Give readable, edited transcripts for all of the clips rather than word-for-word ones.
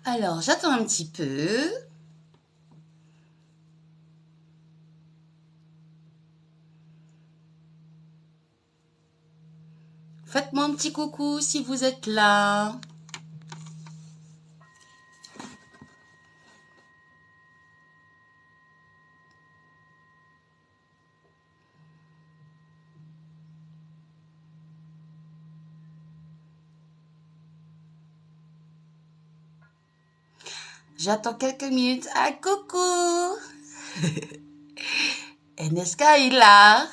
Alors, j'attends un petit peu. Faites-moi un petit coucou si vous êtes là. J'attends quelques minutes. Ah, coucou! NSK est là.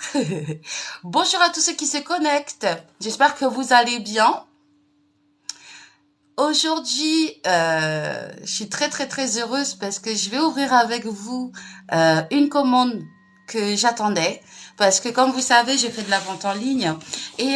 Bonjour à tous ceux qui se connectent. J'espère que vous allez bien. Aujourd'hui, je suis très heureuse parce que je vais ouvrir avec vous une commande que j'attendais. Parce que comme vous savez, j'ai fait de la vente en ligne et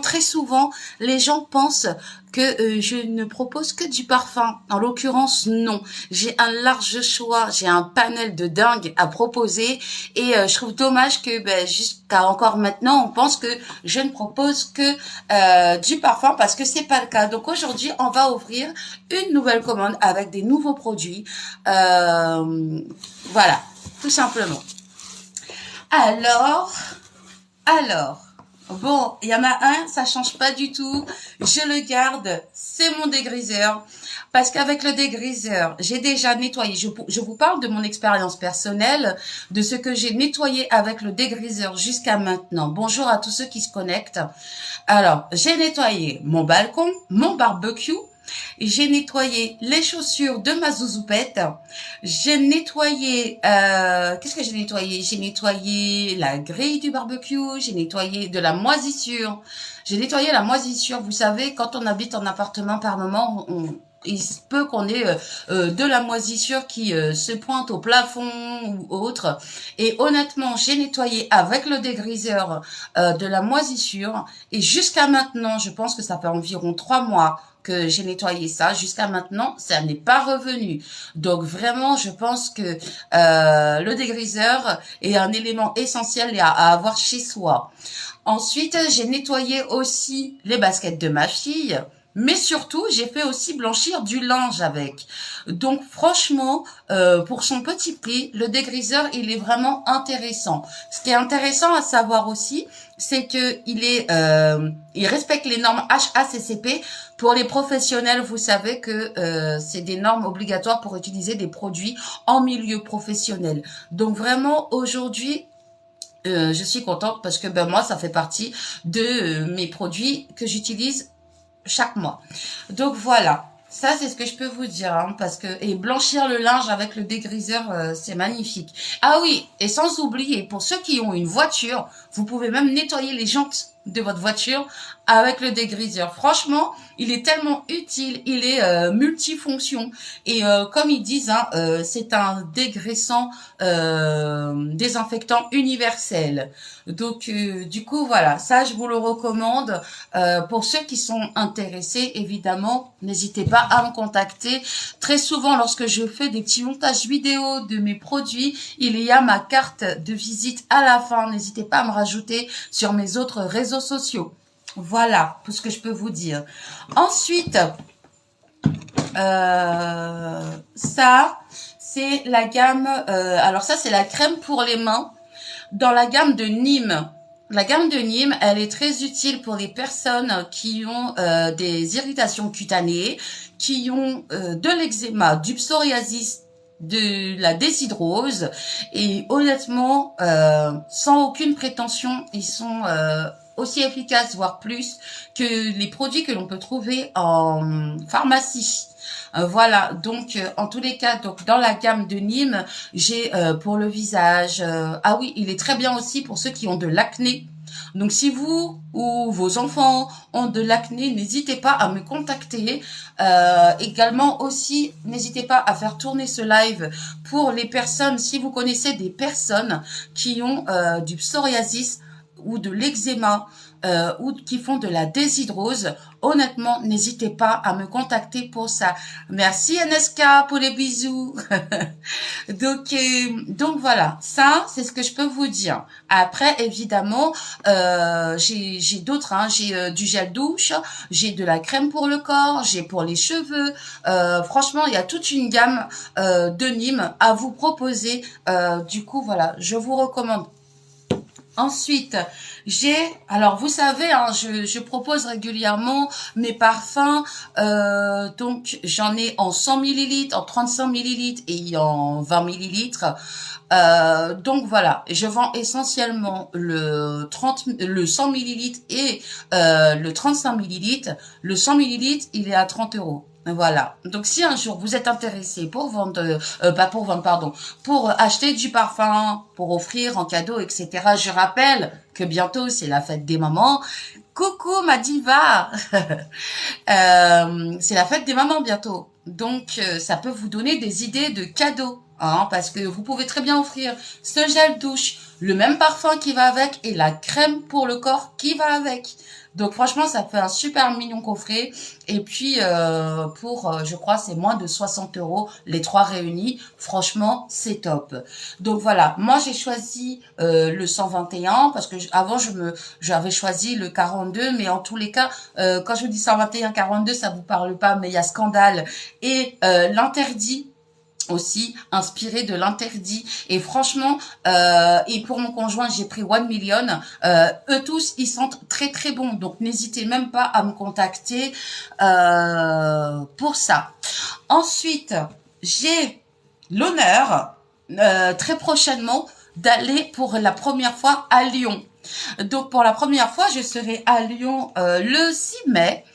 très souvent, les gens pensent que je ne propose que du parfum. En l'occurrence, non. J'ai un large choix, j'ai un panel de dingue à proposer et je trouve dommage que jusqu'à encore maintenant, on pense que je ne propose que du parfum parce que c'est pas le cas. Donc aujourd'hui, on va ouvrir une nouvelle commande avec des nouveaux produits. Voilà, tout simplement. Alors, bon, il y en a un, ça change pas du tout. Je le garde, c'est mon dégriseur. Parce qu'avec le dégriseur, j'ai déjà nettoyé. Je vous parle de mon expérience personnelle, de ce que j'ai nettoyé avec le dégriseur jusqu'à maintenant. Bonjour à tous ceux qui se connectent. Alors, j'ai nettoyé mon balcon, mon barbecue, j'ai nettoyé les chaussures de ma zouzoupette. J'ai nettoyé, qu'est-ce que j'ai nettoyé? J'ai nettoyé la grille du barbecue. J'ai nettoyé de la moisissure. J'ai nettoyé la moisissure. Vous savez, quand on habite en appartement par moment, il se peut qu'on ait de la moisissure qui se pointe au plafond ou autre. Et honnêtement, j'ai nettoyé avec le dégriseur de la moisissure. Et jusqu'à maintenant, je pense que ça fait environ 3 mois que j'ai nettoyé ça. Jusqu'à maintenant, ça n'est pas revenu. Donc vraiment, je pense que le dégriseur est un élément essentiel à avoir chez soi. Ensuite, j'ai nettoyé aussi les baskets de ma fille. Mais surtout, j'ai fait aussi blanchir du linge avec. Donc franchement, pour son petit prix, le dégriseur, il est vraiment intéressant. Ce qui est intéressant à savoir aussi, c'est que il respecte les normes HACCP. Pour les professionnels, vous savez que c'est des normes obligatoires pour utiliser des produits en milieu professionnel. Donc vraiment, aujourd'hui, je suis contente parce que moi, ça fait partie de mes produits que j'utilise chaque mois. Donc voilà. Ça, c'est ce que je peux vous dire, hein, parce que et blanchir le linge avec le dégriseur, c'est magnifique. Ah oui, et sans oublier, pour ceux qui ont une voiture, vous pouvez même nettoyer les jantes de votre voiture avec le dégriseur. Franchement, il est tellement utile, il est multifonction et comme ils disent, hein, c'est un dégraissant, désinfectant universel. Donc du coup voilà, ça je vous le recommande. Pour ceux qui sont intéressés, évidemment, n'hésitez pas à me contacter. Très souvent, lorsque je fais des petits montages vidéo de mes produits, il y a ma carte de visite à la fin. N'hésitez pas à me rajouter sur mes autres réseaux sociaux. Voilà tout ce que je peux vous dire. Ensuite, ça, c'est la gamme... alors ça, c'est la crème pour les mains dans la gamme de Nîmes. La gamme de Nîmes, elle est très utile pour les personnes qui ont des irritations cutanées, qui ont de l'eczéma, du psoriasis, de la déshydrose. Et honnêtement, sans aucune prétention, ils sont aussi efficaces, voire plus, que les produits que l'on peut trouver en pharmacie. Voilà, donc en tous les cas, donc dans la gamme de Nîmes, j'ai pour le visage, ah oui, il est très bien aussi pour ceux qui ont de l'acné. Donc si vous ou vos enfants ont de l'acné, n'hésitez pas à me contacter. Également aussi, n'hésitez pas à faire tourner ce live pour les personnes, si vous connaissez des personnes qui ont du psoriasis ou de l'eczéma, ou qui font de la déshydrose, honnêtement, n'hésitez pas à me contacter pour ça. Merci NSK pour les bisous. Donc voilà, ça c'est ce que je peux vous dire. Après, évidemment, j'ai d'autres, hein. J'ai du gel douche, j'ai de la crème pour le corps, j'ai pour les cheveux. Franchement, il y a toute une gamme de Nîmes à vous proposer. Du coup, voilà, je vous recommande. Ensuite, alors vous savez, hein, je propose régulièrement mes parfums, donc j'en ai en 100 millilitres, en 35 millilitres et en 20 millilitres. Donc voilà, je vends essentiellement le 100 millilitres et le 35 millilitres. Le 100 millilitres, il est à 30 euros. Voilà. Donc si un jour vous êtes intéressé pour vendre, pas pour vendre, pardon, pour acheter du parfum, pour offrir en cadeau, etc. Je rappelle que bientôt c'est la fête des mamans. Coucou ma diva, c'est la fête des mamans bientôt. Donc ça peut vous donner des idées de cadeaux, hein, parce que vous pouvez très bien offrir ce gel douche, le même parfum qui va avec et la crème pour le corps qui va avec. Donc franchement, ça fait un super mignon coffret. Et puis je crois, c'est moins de 60 euros les trois réunis. Franchement, c'est top. Donc voilà, moi j'ai choisi le 121 parce que avant j'avais choisi le 42, mais en tous les cas, quand je vous dis 121, 42, ça vous parle pas, mais il y a scandale et l'interdit aussi inspiré de l'interdit et franchement et pour mon conjoint j'ai pris One Million, eux tous ils sentent très très bon, donc n'hésitez même pas à me contacter pour ça. Ensuite j'ai l'honneur très prochainement d'aller pour la première fois à Lyon. Donc pour la première fois, je serai à Lyon le 6 mai.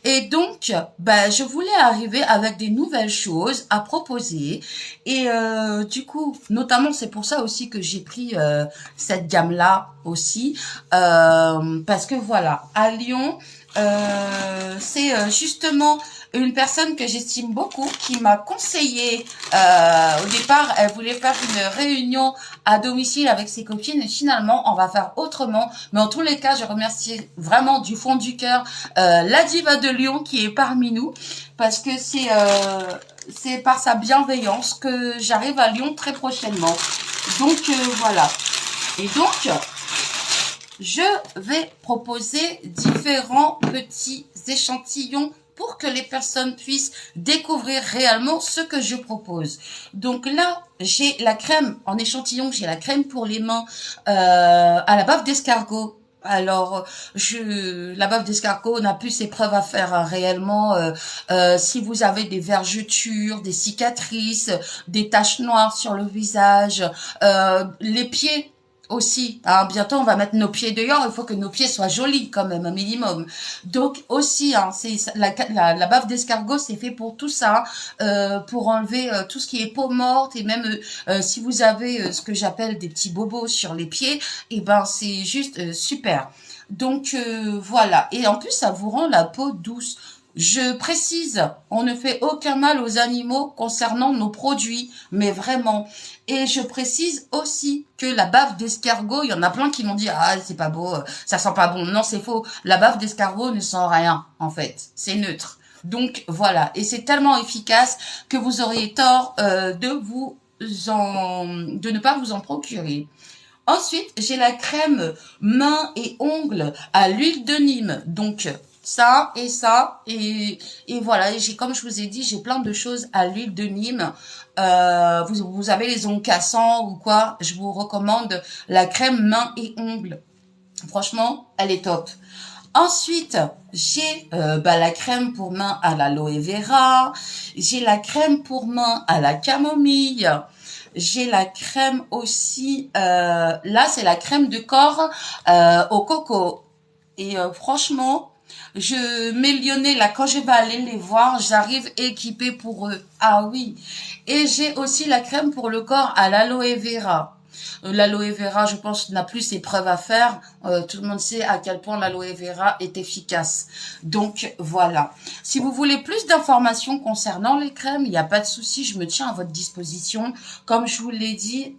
Et donc, je voulais arriver avec des nouvelles choses à proposer. Et du coup, notamment, c'est pour ça aussi que j'ai pris cette gamme-là aussi. Parce que voilà, à Lyon, c'est justement une personne que j'estime beaucoup qui m'a conseillé, au départ elle voulait faire une réunion à domicile avec ses copines et finalement on va faire autrement, mais en tous les cas je remercie vraiment du fond du cœur la diva de Lyon qui est parmi nous parce que c'est par sa bienveillance que j'arrive à Lyon très prochainement. Donc voilà, et donc je vais proposer différents petits échantillons pour que les personnes puissent découvrir réellement ce que je propose. Donc là, j'ai la crème en échantillon, j'ai la crème pour les mains à la bave d'escargot. Alors, la bave d'escargot n'a plus ses preuves à faire hein, réellement. Si vous avez des vergetures, des cicatrices, des taches noires sur le visage, les pieds aussi, hein, bientôt on va mettre nos pieds dehors, il faut que nos pieds soient jolis quand même, un minimum. Donc aussi, hein, la bave d'escargot, c'est fait pour tout ça, pour enlever tout ce qui est peau morte et même si vous avez ce que j'appelle des petits bobos sur les pieds, et ben c'est juste super. Donc voilà, et en plus ça vous rend la peau douce. Je précise, on ne fait aucun mal aux animaux concernant nos produits, mais vraiment. Et je précise aussi que la bave d'escargot, il y en a plein qui m'ont dit « Ah, c'est pas beau, ça sent pas bon. » Non, c'est faux. La bave d'escargot ne sent rien, en fait. C'est neutre. Donc, voilà. Et c'est tellement efficace que vous auriez tort de ne pas vous en procurer. Ensuite, j'ai la crème mains et ongles à l'huile de Nîmes. Donc, ça et voilà. Et comme je vous ai dit, j'ai plein de choses à l'huile de Nîmes. Vous avez les ongles cassants ou quoi, je vous recommande la crème mains et ongles. Franchement, elle est top. Ensuite, j'ai la crème pour mains à l'aloe vera. J'ai la crème pour mains à la camomille. J'ai la crème aussi, là c'est la crème de corps au coco. Et franchement, mes Lyonnais, là, quand je vais aller les voir, j'arrive équipée pour eux. Ah oui. Et j'ai aussi la crème pour le corps à l'aloe vera. L'aloe vera, je pense, n'a plus ses preuves à faire. Tout le monde sait à quel point l'aloe vera est efficace. Donc, voilà. Si vous voulez plus d'informations concernant les crèmes, il n'y a pas de souci, je me tiens à votre disposition. Comme je vous l'ai dit,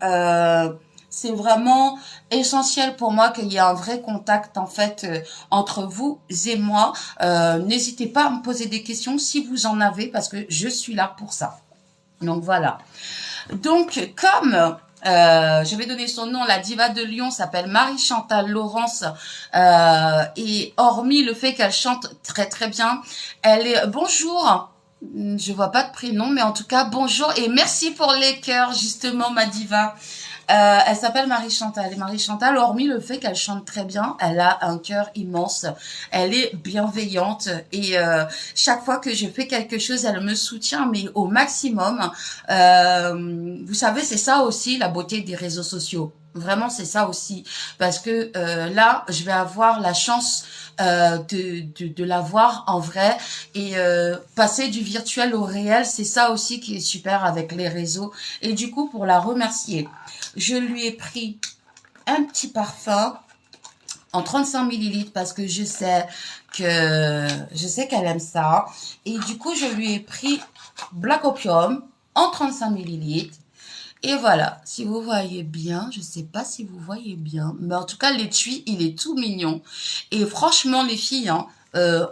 c'est vraiment essentiel pour moi qu'il y ait un vrai contact en fait entre vous et moi. N'hésitez pas à me poser des questions si vous en avez parce que je suis là pour ça. Donc voilà. Donc comme je vais donner son nom, la diva de Lyon s'appelle Marie-Chantal Laurence et hormis le fait qu'elle chante très très bien, elle est bonjour. Je vois pas de prénom, mais en tout cas bonjour et merci pour les cœurs justement ma diva. Elle s'appelle Marie-Chantal. Et Marie-Chantal, hormis le fait qu'elle chante très bien, elle a un cœur immense. Elle est bienveillante. Et chaque fois que je fais quelque chose, elle me soutient, mais au maximum. Vous savez, c'est ça aussi la beauté des réseaux sociaux. Vraiment, c'est ça aussi. Parce que là, je vais avoir la chance de la voir en vrai. Et passer du virtuel au réel, c'est ça aussi qui est super avec les réseaux. Et du coup, pour la remercier, je lui ai pris un petit parfum en 35 millilitres parce que je sais qu'elle aime ça. Et du coup, je lui ai pris Black Opium en 35 millilitres. Et voilà, si vous voyez bien, je sais pas si vous voyez bien, mais en tout cas, l'étui, il est tout mignon. Et franchement, les filles, hein,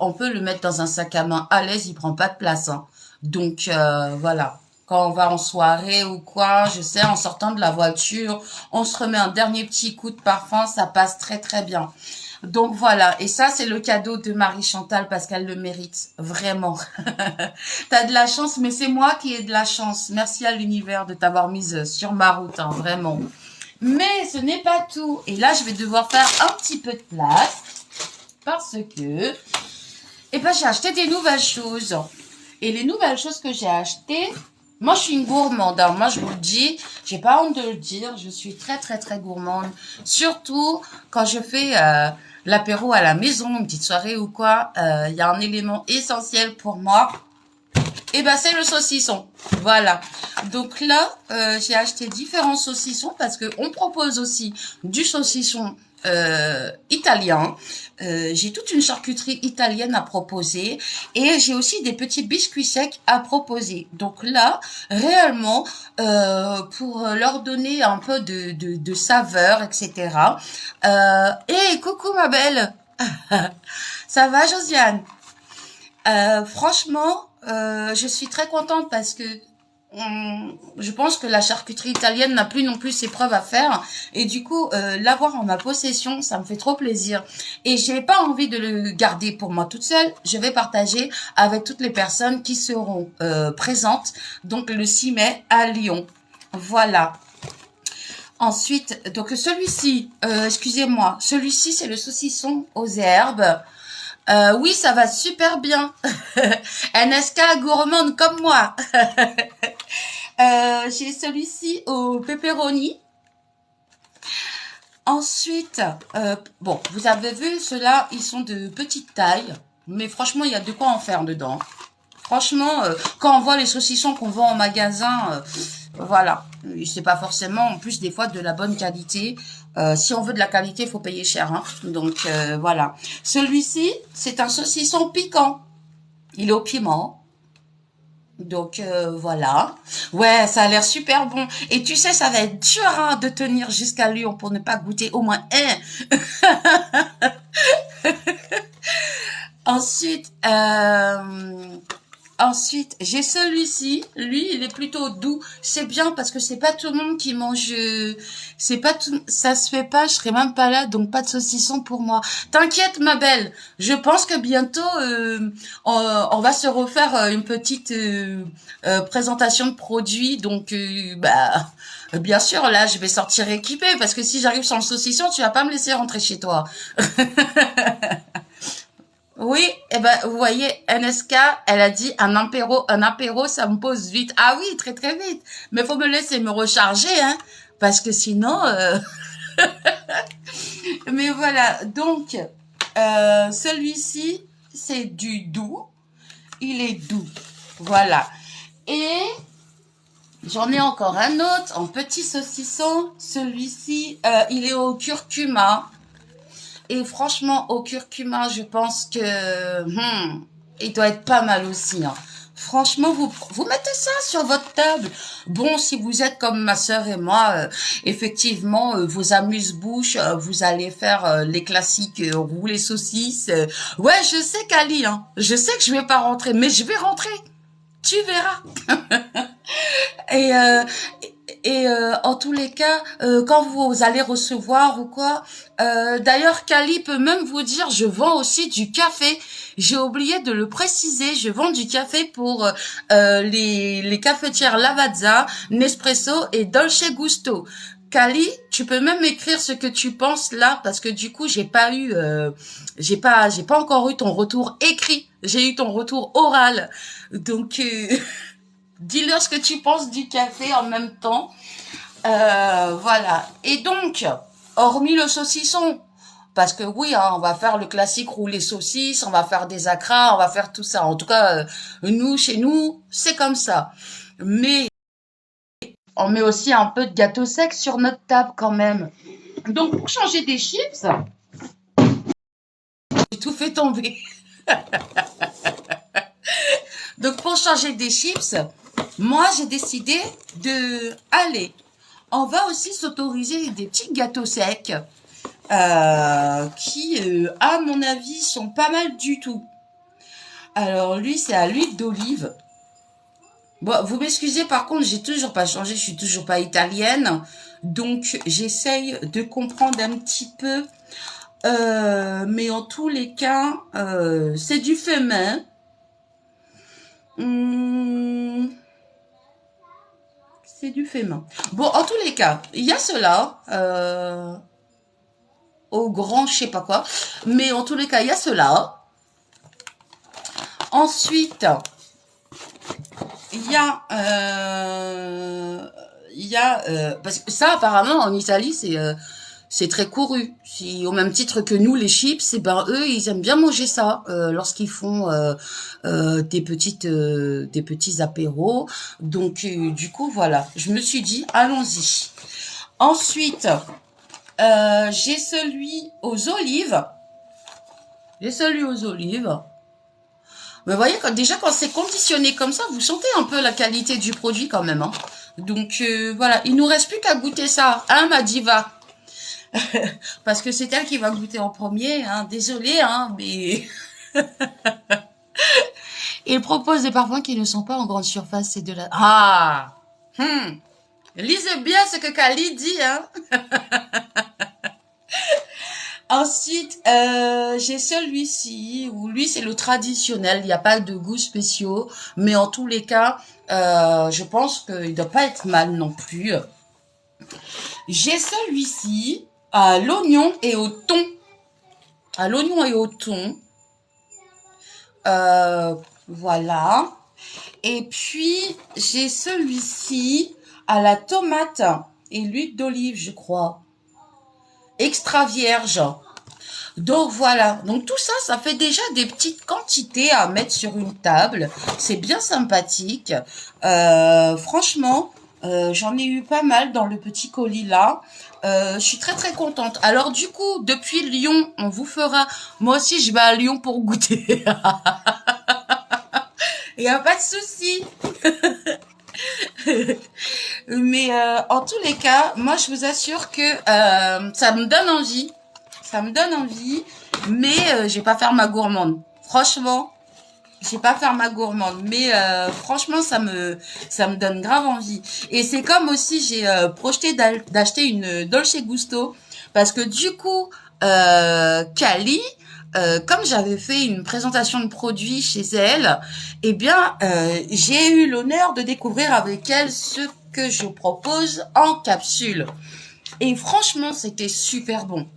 on peut le mettre dans un sac à main à l'aise, il prend pas de place. Hein. Donc, voilà. Quand on va en soirée ou quoi, je sais, en sortant de la voiture, on se remet un dernier petit coup de parfum, ça passe très très bien. Donc voilà, et ça c'est le cadeau de Marie-Chantal parce qu'elle le mérite, vraiment. T'as de la chance, mais c'est moi qui ai de la chance. Merci à l'univers de t'avoir mise sur ma route, hein, vraiment. Mais ce n'est pas tout. Et là, je vais devoir faire un petit peu de place parce que, eh ben, j'ai acheté des nouvelles choses. Et les nouvelles choses que j'ai achetées, moi, je suis une gourmande. Hein. Moi, je vous le dis, j'ai pas honte de le dire. Je suis très, très, très gourmande. Surtout quand je fais l'apéro à la maison, une petite soirée ou quoi. Il y a un élément essentiel pour moi. Et ben, c'est le saucisson. Voilà. Donc là, j'ai acheté différents saucissons parce que on propose aussi du saucisson italien. J'ai toute une charcuterie italienne à proposer et j'ai aussi des petits biscuits secs à proposer. Donc là, réellement, pour leur donner un peu de saveur, etc. Et coucou ma belle, ça va Josiane? Franchement, je suis très contente parce que je pense que la charcuterie italienne n'a plus non plus ses preuves à faire et du coup l'avoir en ma possession ça me fait trop plaisir et j'ai pas envie de le garder pour moi toute seule, je vais partager avec toutes les personnes qui seront présentes donc le 6 mai à Lyon. Voilà. Ensuite, donc celui-ci, excusez-moi, celui-ci c'est le saucisson aux herbes. Oui, ça va super bien. NSK gourmande comme moi. J'ai celui-ci au pepperoni. Ensuite, bon, vous avez vu, ceux-là, ils sont de petite taille. Mais franchement, il y a de quoi en faire dedans. Franchement, quand on voit les saucissons qu'on vend en magasin, voilà. C'est pas forcément, en plus, des fois, de la bonne qualité. Si on veut de la qualité, il faut payer cher. Hein. Donc, voilà. Celui-ci, c'est un saucisson piquant. Il est au piment. Donc, voilà. Ouais, ça a l'air super bon. Et tu sais, ça va être dur hein, de tenir jusqu'à Lyon pour ne pas goûter au moins un. Ensuite, ensuite, j'ai celui-ci. Lui, il est plutôt doux. C'est bien parce que c'est pas tout le monde qui mange. C'est pas tout. Ça se fait pas. Je serai même pas là, donc pas de saucisson pour moi. T'inquiète, ma belle. Je pense que bientôt, on va se refaire une petite présentation de produits. Donc, bah, bien sûr, là, je vais sortir équipée parce que si j'arrive sans le saucisson, tu vas pas me laisser rentrer chez toi. Oui, eh ben, vous voyez, NSK, elle a dit un apéro, ça me pose vite. Ah oui, très très vite. Mais faut me laisser me recharger, hein, parce que sinon. Mais voilà, donc celui-ci, c'est du doux. Il est doux, voilà. Et j'en ai encore un autre en petit saucisson. Celui-ci, il est au curcuma. Et franchement, au curcuma, je pense que il doit être pas mal aussi. Hein. Franchement, vous mettez ça sur votre table. Bon, si vous êtes comme ma sœur et moi, effectivement, vos amuse-bouches, vous allez faire les classiques rouler saucisses. Ouais, je sais qu'Ali, hein, je sais que je vais pas rentrer, mais je vais rentrer. Tu verras. Et, en tous les cas, quand vous allez recevoir ou quoi, d'ailleurs, Kali peut même vous dire, je vends aussi du café. J'ai oublié de le préciser, je vends du café pour les cafetières Lavazza, Nespresso et Dolce Gusto. Kali, tu peux même écrire ce que tu penses là, parce que du coup, j'ai pas encore eu ton retour écrit. J'ai eu ton retour oral. Donc, dis-leur ce que tu penses du café en même temps. Voilà. Et donc, hormis le saucisson, parce que oui, hein, on va faire le classique rouler saucisse, on va faire des acras, on va faire tout ça. En tout cas, nous, chez nous, c'est comme ça. Mais on met aussi un peu de gâteau sec sur notre table quand même. Donc, pour changer des chips, j'ai tout fait tomber. Donc, pour changer des chips, moi, j'ai décidé de aller. On va aussi s'autoriser des petits gâteaux secs qui, à mon avis, sont pas mal du tout. Alors, lui, c'est à l'huile d'olive. Bon, vous m'excusez, par contre, j'ai toujours pas changé, je suis toujours pas italienne. Donc, j'essaye de comprendre un petit peu. Mais en tous les cas, c'est du fait main. Hum, c'est du fait main. Bon, en tous les cas, il y a cela. Au grand, je sais pas quoi. Mais en tous les cas, il y a cela. Ensuite, parce que ça, apparemment, en Italie, c'est très couru. Si, au même titre que nous, les chips, et ben eux, ils aiment bien manger ça lorsqu'ils font des petits apéros. Donc, du coup, voilà. Je me suis dit, allons-y. Ensuite, j'ai celui aux olives. J'ai celui aux olives. Mais vous voyez, déjà quand c'est conditionné comme ça, vous sentez un peu la qualité du produit quand même. Hein. Donc voilà, il nous reste plus qu'à goûter ça, hein, ma diva. Parce que c'est elle qui va goûter en premier. Hein. Désolée, hein, mais il propose des parfums qui ne sont pas en grande surface. C'est de la... Ah lisez bien ce que Kali dit, hein. Ensuite, j'ai celui-ci, où lui, c'est le traditionnel. Il n'y a pas de goûts spéciaux. Mais en tous les cas, je pense qu'il ne doit pas être mal non plus. J'ai celui-ci à l'oignon et au thon. À l'oignon et au thon. Voilà. Et puis, j'ai celui-ci à la tomate et l'huile d'olive, je crois. Extra vierge. Donc voilà, donc tout ça, ça fait déjà des petites quantités à mettre sur une table. C'est bien sympathique. Franchement, j'en ai eu pas mal dans le petit colis là. Je suis très très contente. Alors du coup, depuis Lyon, on vous fera... Moi aussi, je vais à Lyon pour goûter. Il n'y a pas de souci. Mais en tous les cas, moi, je vous assure que ça me donne envie. Ça me donne envie, mais je vais pas faire ma gourmande. Franchement, je vais pas faire ma gourmande, mais franchement, ça me donne grave envie. Et c'est comme aussi j'ai projeté d'acheter une Dolce Gusto, parce que du coup, Kali, comme j'avais fait une présentation de produits chez elle, eh bien, j'ai eu l'honneur de découvrir avec elle ce que je propose en capsule. Et franchement, c'était super bon.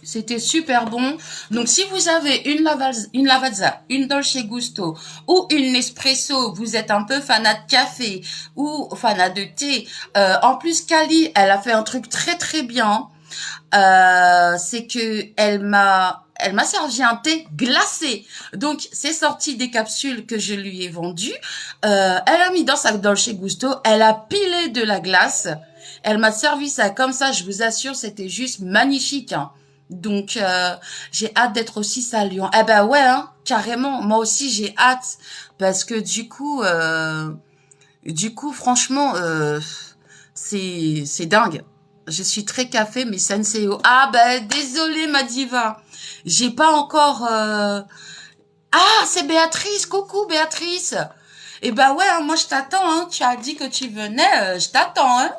C'était super bon. Donc, si vous avez une Lavazza, une Dolce Gusto ou une Nespresso, vous êtes un peu fanat de café ou fanat de thé. En plus, Kali, elle a fait un truc très très bien. C'est que elle m'a servi un thé glacé. Donc, c'est sorti des capsules que je lui ai vendues. Elle a mis dans sa Dolce Gusto. Elle a pilé de la glace. Elle m'a servi ça comme ça. Je vous assure, c'était juste magnifique. Hein. Donc, j'ai hâte d'être aussi à Lyon. Eh ben ouais, hein, carrément. Moi aussi, j'ai hâte parce que du coup, franchement, c'est dingue. Je suis très café, mais Senseo. Ah ben, désolé ma diva. J'ai pas encore. Ah, c'est Béatrice. Coucou Béatrice. Eh ben ouais, hein, moi je t'attends. Hein. Tu as dit que tu venais, je t'attends. Hein.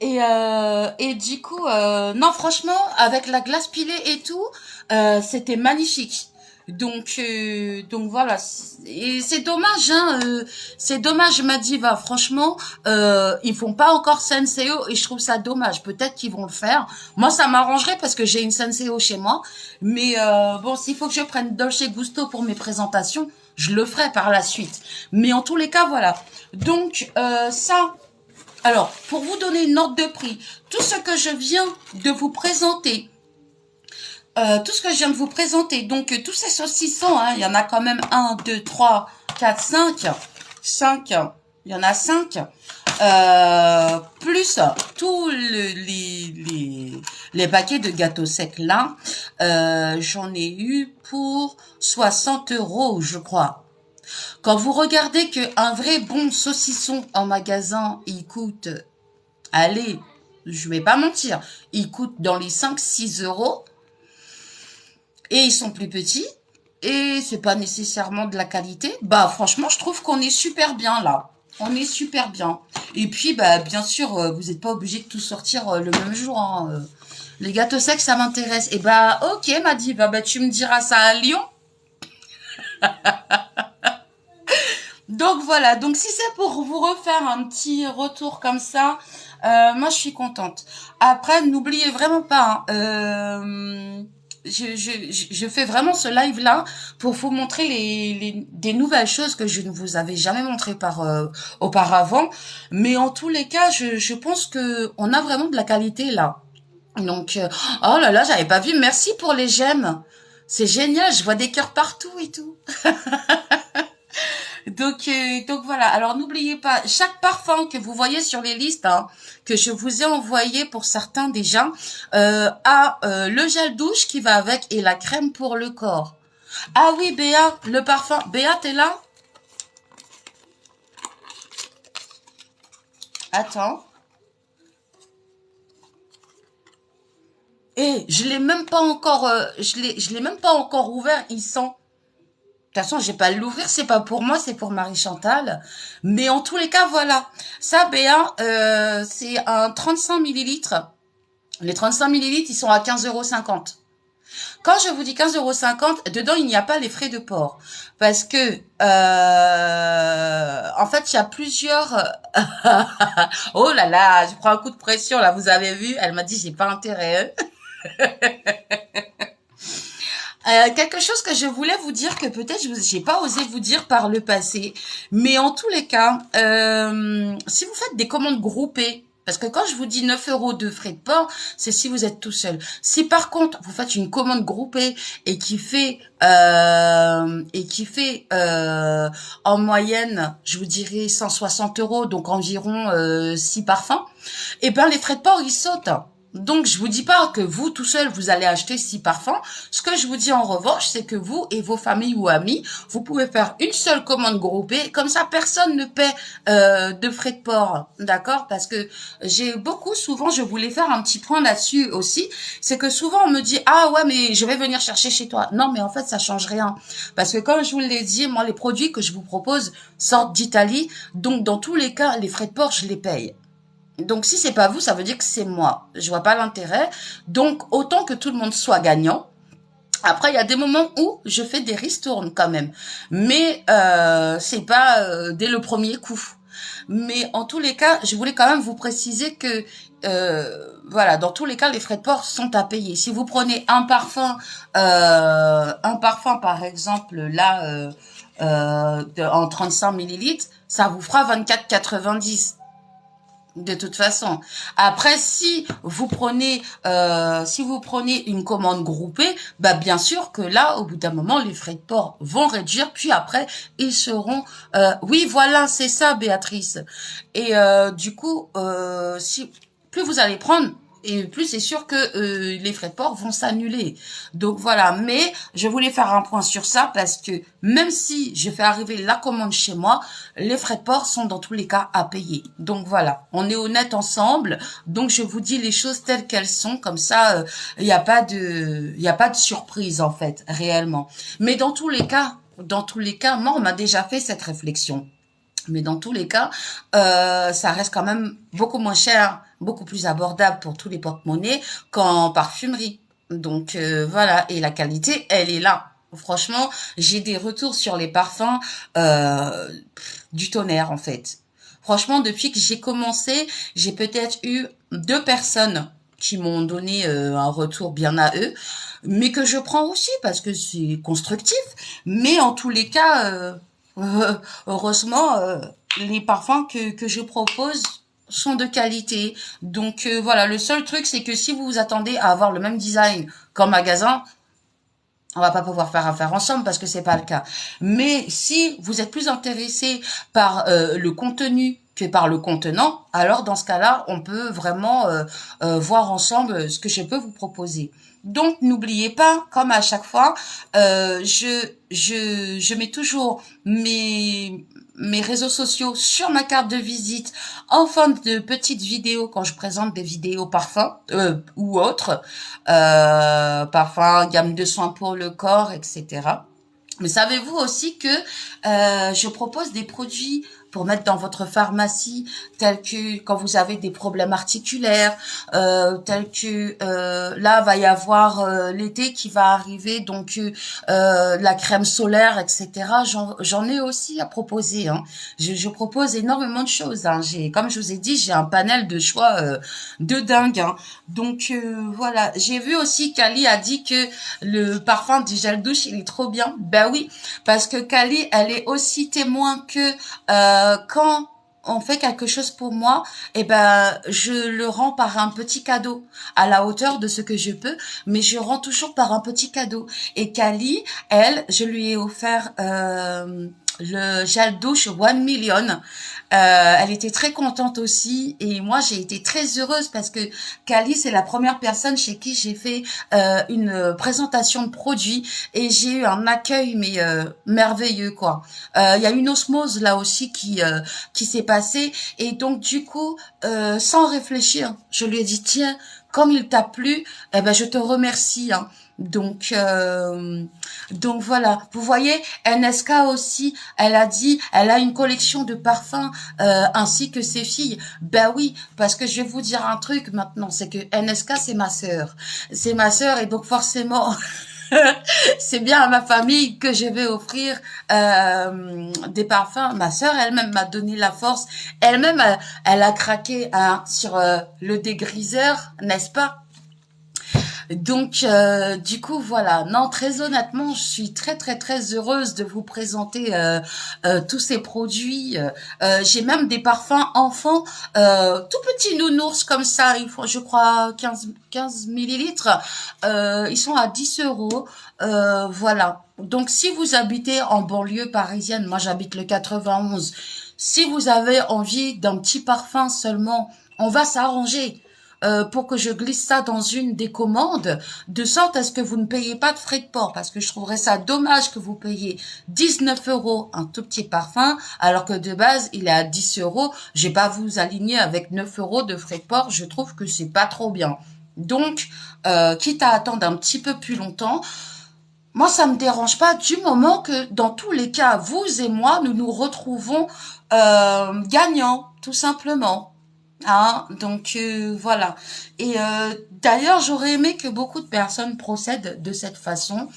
Et du coup, non, franchement, avec la glace pilée et tout, c'était magnifique. Donc voilà. Et c'est dommage, hein. C'est dommage, Madiva. Franchement, ils font pas encore Senseo et je trouve ça dommage. Peut-être qu'ils vont le faire. Moi, ça m'arrangerait parce que j'ai une Senseo chez moi. Mais bon, s'il faut que je prenne Dolce Gusto pour mes présentations, je le ferai par la suite. Mais en tous les cas, voilà. Donc ça. Alors, pour vous donner une note de prix, tout ce que je viens de vous présenter, donc tous ces saucissons, hein, il y en a quand même un, 2, 3, 4, 5, 5, il y en a 5, plus tous les paquets de gâteaux secs là, j'en ai eu pour 60 €, je crois. Quand vous regardez qu'un vrai bon saucisson en magasin, il coûte, allez, je vais pas mentir, il coûte dans les 5-6 € et ils sont plus petits et c'est pas nécessairement de la qualité, bah franchement, je trouve qu'on est super bien là. On est super bien. Et puis, bah, bien sûr, vous n'êtes pas obligé de tout sortir le même jour. Hein. Les gâteaux secs, ça m'intéresse. Et bah, ok, m'a dit, bah, tu me diras ça à Lyon. Donc voilà, donc si c'est pour vous refaire un petit retour comme ça, moi je suis contente. Après, n'oubliez vraiment pas, hein, je fais vraiment ce live-là pour vous montrer des nouvelles choses que je ne vous avais jamais montrées auparavant. Mais en tous les cas, je pense que on a vraiment de la qualité là. Donc, oh là là, j'avais pas vu. Merci pour les j'aime. C'est génial, je vois des cœurs partout et tout. Donc voilà. Alors n'oubliez pas, chaque parfum que vous voyez sur les listes, hein, que je vous ai envoyé pour certains déjà, a le gel douche qui va avec et la crème pour le corps. Ah oui, Béa, le parfum. Béa, t'es là? Attends. Je l'ai même pas encore, je l'ai même pas encore ouvert. Il sent. De toute façon, je vais pas l'ouvrir, c'est pas pour moi, c'est pour Marie-Chantal. Mais en tous les cas, voilà. Ça, Béa, c'est un 35 millilitres. Les 35 millilitres, ils sont à 15,50 €. Quand je vous dis 15,50 €, dedans, il n'y a pas les frais de port. Parce que, en fait, il y a plusieurs... Oh là là, je prends un coup de pression, là, vous avez vu, elle m'a dit, j'ai pas intérêt. Quelque chose que je voulais vous dire que peut-être j'ai pas osé vous dire par le passé, mais en tous les cas, si vous faites des commandes groupées, parce que quand je vous dis 9 € de frais de port, c'est si vous êtes tout seul. Si par contre vous faites une commande groupée et qui fait en moyenne, je vous dirais 160 €, donc environ 6 parfums, et ben les frais de port ils sautent. Donc, je vous dis pas que vous, tout seul, vous allez acheter 6 parfums. Ce que je vous dis en revanche, c'est que vous et vos familles ou amis, vous pouvez faire une seule commande groupée. Comme ça, personne ne paie de frais de port. D'accord? Parce que j'ai beaucoup, souvent, je voulais faire un petit point là-dessus aussi. C'est que souvent, on me dit, ah ouais, mais je vais venir chercher chez toi. Non, mais en fait, ça change rien. Parce que comme je vous l'ai dit, moi, les produits que je vous propose sortent d'Italie. Donc, dans tous les cas, les frais de port, je les paye. Donc, si c'est pas vous, ça veut dire que c'est moi. Je vois pas l'intérêt. Donc, autant que tout le monde soit gagnant. Après, il y a des moments où je fais des ristournes quand même. Mais c'est pas dès le premier coup. Mais en tous les cas, je voulais quand même vous préciser que voilà, dans tous les cas, les frais de port sont à payer. Si vous prenez un parfum par exemple, là, en 35 millilitres, ça vous fera 24,90 de toute façon. Après, si vous prenez une commande groupée, bah bien sûr que là, au bout d'un moment, les frais de port vont réduire, puis après, ils seront. Oui, voilà, c'est ça, Béatrice. Et du coup, si plus vous allez prendre, et plus c'est sûr que les frais de port vont s'annuler. Donc voilà, mais je voulais faire un point sur ça parce que même si je fais arriver la commande chez moi, les frais de port sont dans tous les cas à payer. Donc voilà, on est honnête ensemble. Donc je vous dis les choses telles qu'elles sont, comme ça il n'y a pas de surprise en fait réellement. Mais dans tous les cas, moi on m'a déjà fait cette réflexion. Mais dans tous les cas, ça reste quand même beaucoup moins cher, beaucoup plus abordable pour tous les porte-monnaies qu'en parfumerie. Donc voilà, et la qualité, elle est là. Franchement, j'ai des retours sur les parfums du tonnerre en fait. Franchement, depuis que j'ai commencé, j'ai peut-être eu 2 personnes qui m'ont donné un retour bien à eux, mais que je prends aussi parce que c'est constructif. Mais en tous les cas, heureusement, les parfums que je propose sont de qualité. Donc voilà, le seul truc, c'est que si vous vous attendez à avoir le même design qu'en magasin, on va pas pouvoir faire affaire ensemble parce que c'est pas le cas. Mais si vous êtes plus intéressé par le contenu que par le contenant, alors dans ce cas-là, on peut vraiment voir ensemble ce que je peux vous proposer. Donc n'oubliez pas, comme à chaque fois, je mets toujours mes réseaux sociaux sur ma carte de visite en fin de petites vidéos quand je présente des vidéos parfums ou autres, parfums, gamme de soins pour le corps, etc. Mais savez-vous aussi que je propose des produits pour mettre dans votre pharmacie, tels que quand vous avez des problèmes articulaires, tels que là va y avoir l'été qui va arriver, donc la crème solaire, etc. J'en ai aussi à proposer. Hein. Je propose énormément de choses. Hein. Comme je vous ai dit, j'ai un panel de choix de dingue. Hein. Donc voilà, j'ai vu aussi qu'Ali a dit que le parfum du gel douche, il est trop bien. Ben oui, parce que Kali, elle est aussi témoin que quand on fait quelque chose pour moi, eh ben je le rends par un petit cadeau à la hauteur de ce que je peux, mais je rends toujours par un petit cadeau. Et Kali, elle, je lui ai offert le gel douche 1 million. Elle était très contente aussi et moi j'ai été très heureuse parce que Kali c'est la première personne chez qui j'ai fait une présentation de produit et j'ai eu un accueil mais merveilleux quoi. Il y a une osmose là aussi qui s'est passée et donc du coup sans réfléchir je lui ai dit tiens comme il t'a plu eh ben je te remercie hein. Donc voilà, vous voyez, NSK aussi, elle a dit, elle a une collection de parfums ainsi que ses filles. Ben oui, parce que je vais vous dire un truc maintenant, c'est que NSK c'est ma sœur et donc forcément. C'est bien à ma famille que je vais offrir des parfums. Ma sœur elle-même m'a donné la force. Elle-même, elle a craqué hein, sur le dégriseur, n'est-ce pas? Donc, du coup, voilà. Non, très honnêtement, je suis très, très, très heureuse de vous présenter tous ces produits. J'ai même des parfums enfants, tout petits nounours comme ça. Il faut, je crois, 15 millilitres. Ils sont à 10 €. Voilà. Donc, si vous habitez en banlieue parisienne, moi j'habite le 91. Si vous avez envie d'un petit parfum seulement, on va s'arranger pour que je glisse ça dans une des commandes, de sorte à ce que vous ne payez pas de frais de port, parce que je trouverais ça dommage que vous payiez 19 € un tout petit parfum, alors que de base, il est à 10 €. Je vais pas vous aligner avec 9 € de frais de port, je trouve que c'est pas trop bien. Donc, quitte à attendre un petit peu plus longtemps, moi, ça me dérange pas du moment que, dans tous les cas, vous et moi, nous nous retrouvons gagnants, tout simplement. Hein, donc voilà. Et d'ailleurs, j'aurais aimé que beaucoup de personnes procèdent de cette façon.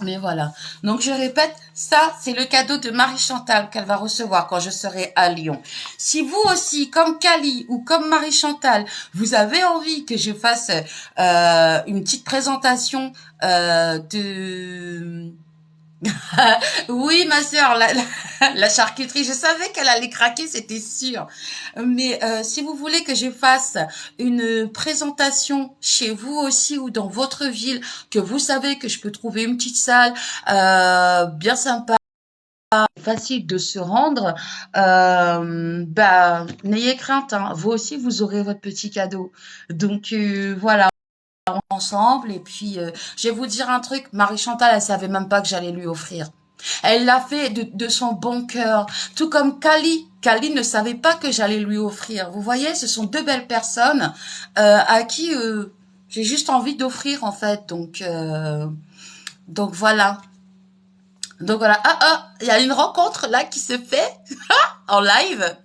Mais voilà. Donc je répète, ça c'est le cadeau de Marie-Chantal qu'elle va recevoir quand je serai à Lyon. Si vous aussi, comme Kali ou comme Marie-Chantal, vous avez envie que je fasse une petite présentation de oui, ma sœur, la charcuterie, je savais qu'elle allait craquer, c'était sûr. Mais si vous voulez que je fasse une présentation chez vous aussi ou dans votre ville, que vous savez que je peux trouver une petite salle bien sympa, facile de se rendre, n'ayez crainte, hein. Vous aussi, vous aurez votre petit cadeau. Donc voilà, ensemble. Et puis, je vais vous dire un truc. Marie-Chantal, elle savait même pas que j'allais lui offrir. Elle l'a fait de son bon cœur. Tout comme Kali. Kali ne savait pas que j'allais lui offrir. Vous voyez, ce sont deux belles personnes à qui j'ai juste envie d'offrir, en fait. Donc voilà. Donc voilà. Ah, ah, il y a une rencontre là qui se fait en live.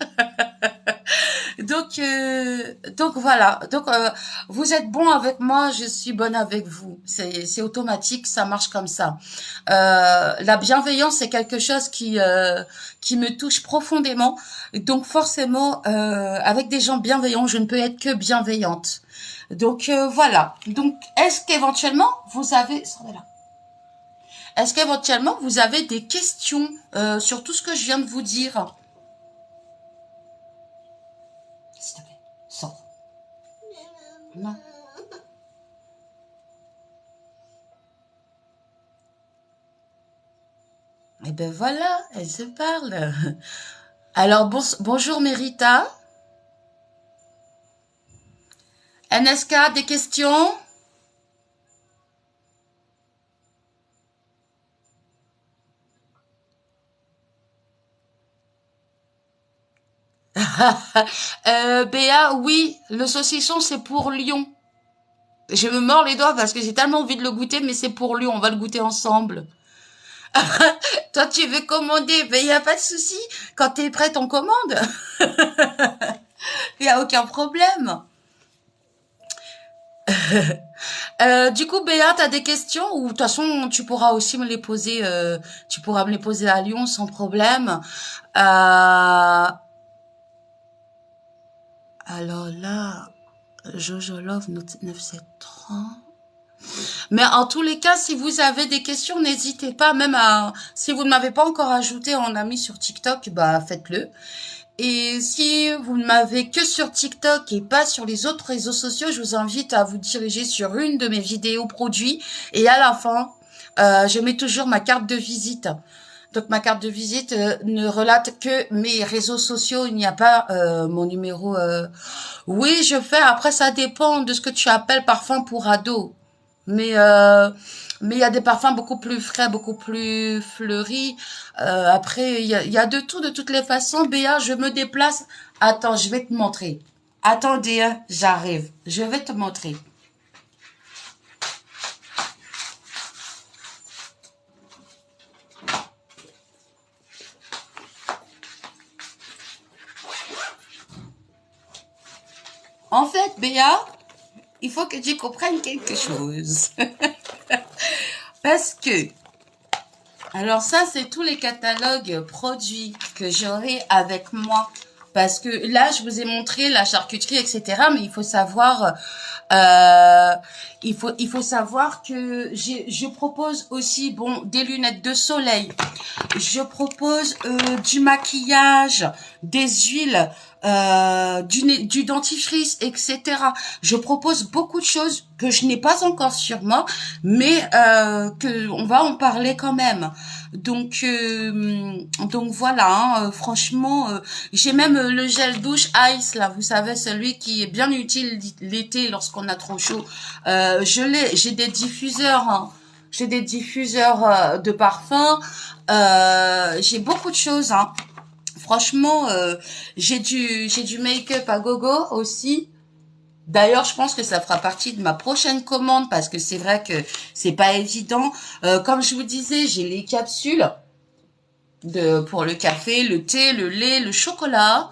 Donc voilà. Donc vous êtes bon avec moi, je suis bonne avec vous. C'est automatique, ça marche comme ça. La bienveillance c'est quelque chose qui me touche profondément. Donc forcément, avec des gens bienveillants, je ne peux être que bienveillante. Donc voilà. Donc est-ce qu'éventuellement vous avez, là. Est-ce qu'éventuellement vous avez des questions sur tout ce que je viens de vous dire? S'il te plaît, sors. Non. Eh ben voilà, elle se parle. Alors bonjour Mérita. NSK, des questions? Béa, oui, le saucisson c'est pour Lyon. Je me mords les doigts parce que j'ai tellement envie de le goûter, mais c'est pour Lyon, on va le goûter ensemble. Toi, tu veux commander, ben y a pas de souci. Quand t'es prête, on commande. Y a aucun problème. Du coup, Béa, t'as des questions ou de toute façon, tu pourras aussi me les poser. Tu pourras me les poser à Lyon sans problème. Alors là, Jojo Love 973. Mais en tous les cas, si vous avez des questions, n'hésitez pas, même à, si vous ne m'avez pas encore ajouté en ami sur TikTok, bah, faites-le. Et si vous ne m'avez que sur TikTok et pas sur les autres réseaux sociaux, je vous invite à vous diriger sur une de mes vidéos produits. Et à la fin, je mets toujours ma carte de visite. Donc ma carte de visite ne relate que mes réseaux sociaux. Il n'y a pas mon numéro. Oui, je fais. Après, ça dépend de ce que tu appelles parfum pour ado. Mais mais il y a des parfums beaucoup plus frais, beaucoup plus fleuris. Après, il y a de tout de toutes les façons. Béa, je me déplace. Attends, je vais te montrer. Attendez, hein, j'arrive. Je vais te montrer. En fait, Béa, il faut que tu comprennes quelque chose. Parce que, alors ça, c'est tous les catalogues produits que j'aurai avec moi. Parce que là, je vous ai montré la charcuterie, etc. Mais il faut savoir, euh, il faut savoir que je propose aussi, bon, des lunettes de soleil. Je propose du maquillage, des huiles, du dentifrice, etc. Je propose beaucoup de choses que je n'ai pas encore sur moi, mais que on va en parler quand même. Donc voilà, hein, franchement, j'ai même le gel douche Ice là, vous savez, celui qui est bien utile l'été lorsqu'on a trop chaud. J'ai des diffuseurs, hein. J'ai des diffuseurs de parfum. J'ai beaucoup de choses, hein. Franchement, j'ai du make-up à gogo aussi. D'ailleurs, je pense que ça fera partie de ma prochaine commande parce que c'est vrai que c'est pas évident. Comme je vous disais, j'ai les capsules pour le café, le thé, le lait, le chocolat.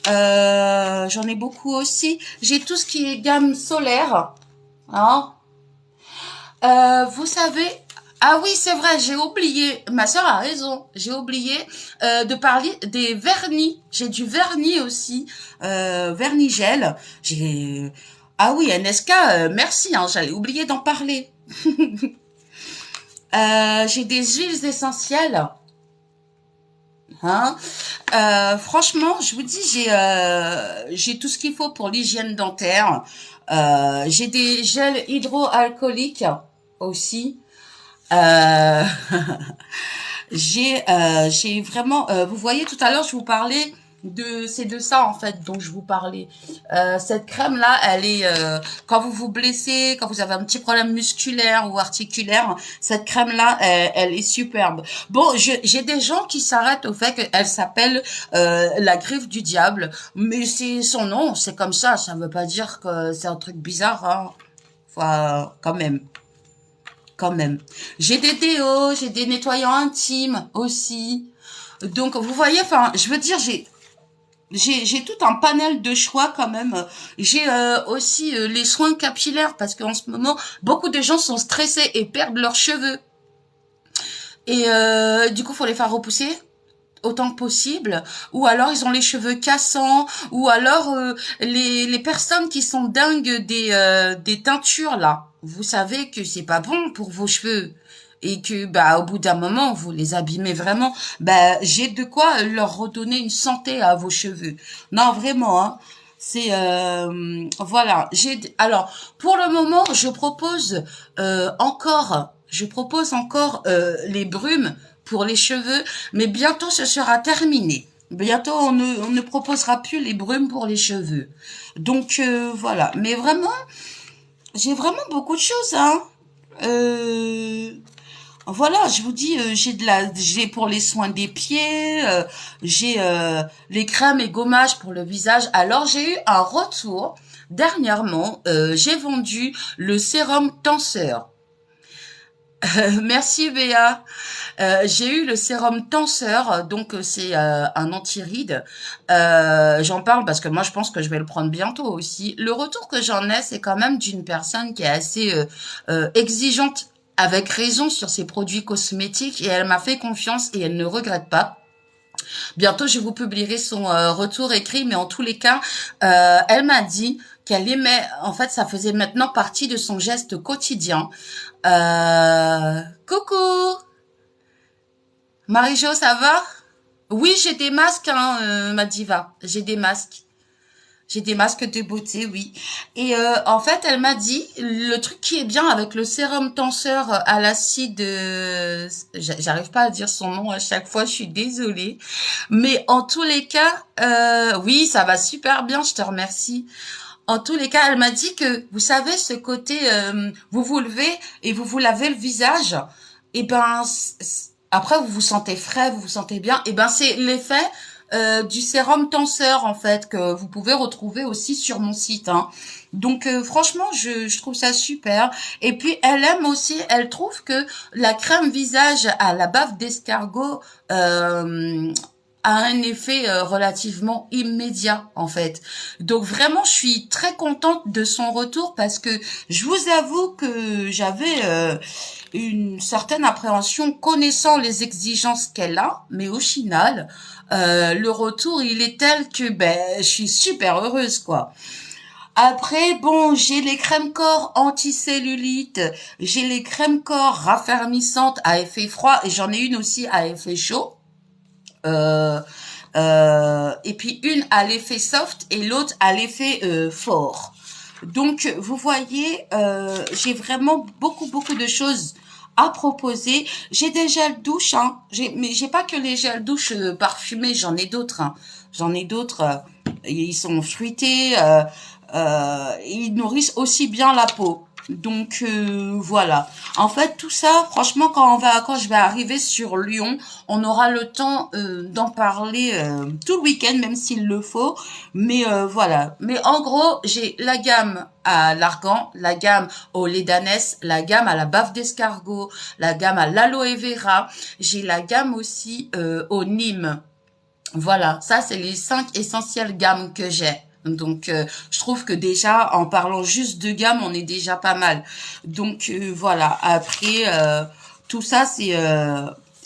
J'en ai beaucoup aussi. J'ai tout ce qui est gamme solaire. Hein. Vous savez, ah oui, c'est vrai, j'ai oublié, ma sœur a raison, j'ai oublié de parler des vernis. J'ai du vernis aussi, vernis gel. Ah oui, NSK, merci, hein, j'allais oublier d'en parler. J'ai des huiles essentielles. Hein. Franchement, je vous dis, j'ai tout ce qu'il faut pour l'hygiène dentaire. J'ai des gels hydroalcooliques aussi. Euh, J'ai vraiment, vous voyez tout à l'heure, je vous parlais c'est de ça en fait dont je vous parlais. Cette crème là, elle est quand vous vous blessez, quand vous avez un petit problème musculaire ou articulaire, cette crème là, elle est superbe. Bon, j'ai des gens qui s'arrêtent au fait qu'elle s'appelle la griffe du diable, mais c'est son nom, c'est comme ça. Ça veut pas dire que c'est un truc bizarre, hein. Enfin, quand même. Quand même. J'ai des déos, j'ai des nettoyants intimes aussi. Donc, vous voyez, enfin, je veux dire, j'ai tout un panel de choix quand même. J'ai aussi les soins capillaires parce qu'en ce moment, beaucoup de gens sont stressés et perdent leurs cheveux. Et du coup, faut les faire repousser autant que possible, ou alors ils ont les cheveux cassants, ou alors les personnes qui sont dingues des teintures là. Vous savez que c'est pas bon pour vos cheveux et que bah au bout d'un moment vous les abîmez vraiment. Bah j'ai de quoi leur redonner une santé à vos cheveux. Non vraiment hein. C'est voilà. J'ai alors pour le moment je propose encore les brumes pour les cheveux, mais bientôt ce sera terminé. Bientôt on ne proposera plus les brumes pour les cheveux. Donc voilà. Mais vraiment, j'ai vraiment beaucoup de choses, hein. Euh, voilà, je vous dis, j'ai pour les soins des pieds, j'ai les crèmes et gommages pour le visage. Alors j'ai eu un retour dernièrement. J'ai vendu le sérum tenseur. Merci Béa. J'ai eu le sérum tenseur, donc c'est un anti-rides. J'en parle parce que moi je pense que je vais le prendre bientôt aussi. Le retour que j'en ai, c'est quand même d'une personne qui est assez exigeante, avec raison, sur ses produits cosmétiques, et elle m'a fait confiance et elle ne regrette pas. Bientôt, je vous publierai son retour écrit, mais en tous les cas, elle m'a dit qu'elle aimait, en fait, ça faisait maintenant partie de son geste quotidien. Coucou, Marie-Jo, ça va? Oui, j'ai des masques, hein, ma diva. J'ai des masques. J'ai des masques de beauté, oui. Et en fait, elle m'a dit, le truc qui est bien avec le sérum tenseur à l'acide, j'arrive pas à dire son nom à chaque fois, je suis désolée. Mais en tous les cas, oui, ça va super bien, je te remercie. En tous les cas, elle m'a dit que, vous savez, ce côté, vous vous levez et vous vous lavez le visage, et ben, après vous vous sentez frais, vous vous sentez bien, et ben c'est l'effet du sérum tenseur en fait que vous pouvez retrouver aussi sur mon site. Hein. Donc franchement, je trouve ça super. Et puis elle aime aussi, elle trouve que la crème visage à la bave d'escargot a un effet relativement immédiat en fait. Donc vraiment, je suis très contente de son retour parce que je vous avoue que j'avais une certaine appréhension connaissant les exigences qu'elle a, mais au final, le retour il est tel que ben je suis super heureuse quoi. Après, bon, j'ai les crèmes corps anti-cellulite, j'ai les crèmes corps raffermissantes à effet froid et j'en ai une aussi à effet chaud. Euh, et puis une à l'effet soft et l'autre à l'effet fort. Donc vous voyez, j'ai vraiment beaucoup de choses à proposer. J'ai des gels douche, hein. Mais j'ai pas que les gels douche parfumés, j'en ai d'autres. Hein. J'en ai d'autres. Ils sont fruités. Ils nourrissent aussi bien la peau. Donc voilà. En fait, tout ça, franchement, quand je vais arriver sur Lyon, on aura le temps d'en parler tout le week-end, même s'il le faut. Mais voilà. Mais en gros, j'ai la gamme à l'argan, la gamme au lait d'ânesse, la gamme à la bave d'escargot, la gamme à l'aloe vera. J'ai la gamme aussi au Nîmes. Voilà, ça c'est les 5 essentielles gammes que j'ai. Donc je trouve que déjà en parlant juste de gamme, on est déjà pas mal. Donc voilà, après tout ça c'est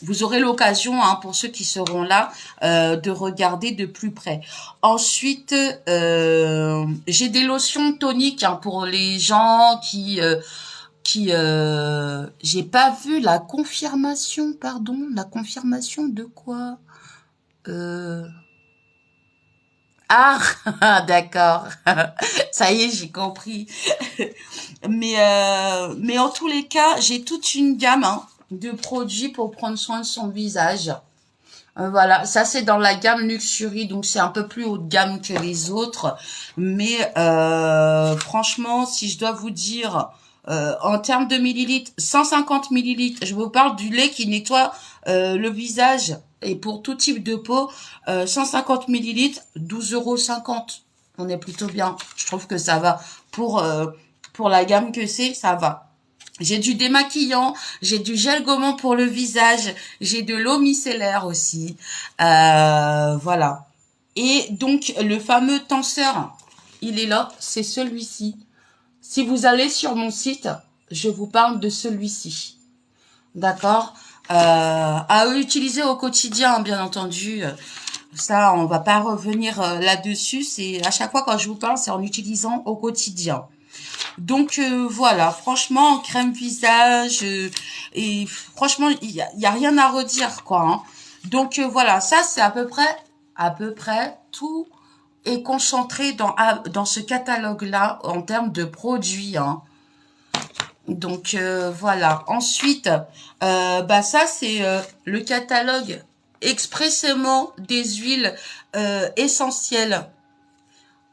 vous aurez l'occasion hein, pour ceux qui seront là de regarder de plus près. Ensuite j'ai des lotions toniques hein, pour les gens qui j'ai pas vu la confirmation, pardon, la confirmation de quoi? Euh, Ah, d'accord. Ça y est, j'ai compris. Mais en tous les cas, j'ai toute une gamme. Hein. de produits pour prendre soin de son visage. Voilà, ça c'est dans la gamme Luxury, donc c'est un peu plus haut de gamme que les autres. Mais franchement, si je dois vous dire, en termes de millilitres, 150 millilitres, je vous parle du lait qui nettoie le visage et pour tout type de peau, 150 millilitres, 12,50 €. On est plutôt bien. Je trouve que ça va pour la gamme que c'est, ça va. J'ai du démaquillant, j'ai du gel gommant pour le visage, j'ai de l'eau micellaire aussi. Voilà. Et donc, le fameux tenseur, il est là, c'est celui-ci. Si vous allez sur mon site, je vous parle de celui-ci. D'accord, à utiliser au quotidien, bien entendu. Ça, on va pas revenir là-dessus. C'est à chaque fois quand je vous parle, c'est en utilisant au quotidien. Donc voilà, franchement, crème visage et franchement, il y a rien à redire quoi. Hein. Donc voilà, ça c'est à peu près tout est concentré dans ce catalogue-là en termes de produits. Hein. Donc voilà. Ensuite, bah ça c'est le catalogue expressément des huiles essentielles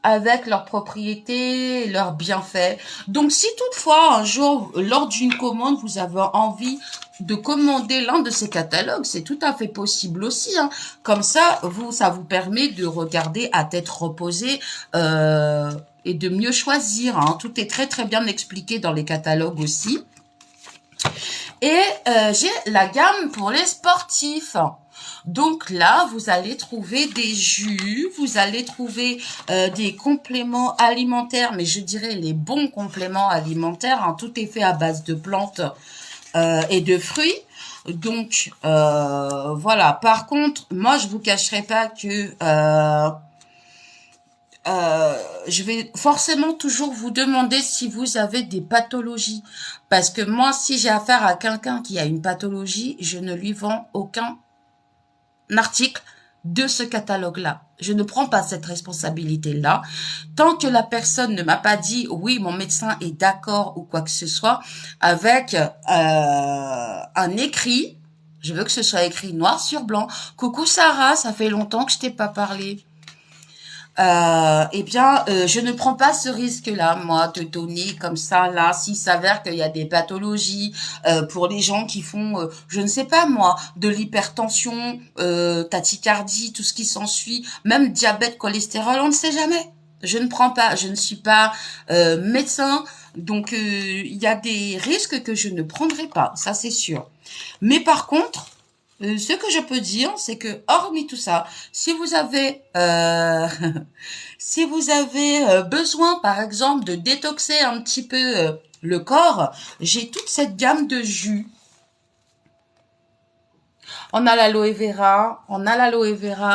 avec leurs propriétés, leurs bienfaits. Donc, si toutefois, un jour, lors d'une commande, vous avez envie de commander l'un de ces catalogues, c'est tout à fait possible aussi. Hein. Comme ça vous permet de regarder à tête reposée et de mieux choisir. Hein. Tout est très, très bien expliqué dans les catalogues aussi. Et j'ai la gamme pour les sportifs. Donc là, vous allez trouver des jus, vous allez trouver des compléments alimentaires, mais je dirais les bons compléments alimentaires. Hein, tout est fait à base de plantes et de fruits. Donc voilà. Par contre, moi, je vous cacherai pas que je vais forcément toujours vous demander si vous avez des pathologies. Parce que moi, si j'ai affaire à quelqu'un qui a une pathologie, je ne lui vends aucun article de ce catalogue-là. Je ne prends pas cette responsabilité-là. Tant que la personne ne m'a pas dit, oui, mon médecin est d'accord ou quoi que ce soit, avec un écrit, je veux que ce soit écrit noir sur blanc. Coucou Sarah, ça fait longtemps que je t'ai pas parlé. Je ne prends pas ce risque-là, moi, de donner comme ça, là, s'il s'avère qu'il y a des pathologies pour les gens qui font, je ne sais pas moi, de l'hypertension, tachycardie, tout ce qui s'ensuit, même diabète, cholestérol, on ne sait jamais. Je ne prends pas, je ne suis pas médecin, donc il y a des risques que je ne prendrai pas, ça c'est sûr. Mais par contre, ce que je peux dire, c'est que hormis tout ça, si vous avez si vous avez besoin, par exemple, de détoxer un petit peu le corps, j'ai toute cette gamme de jus. On a l'aloe vera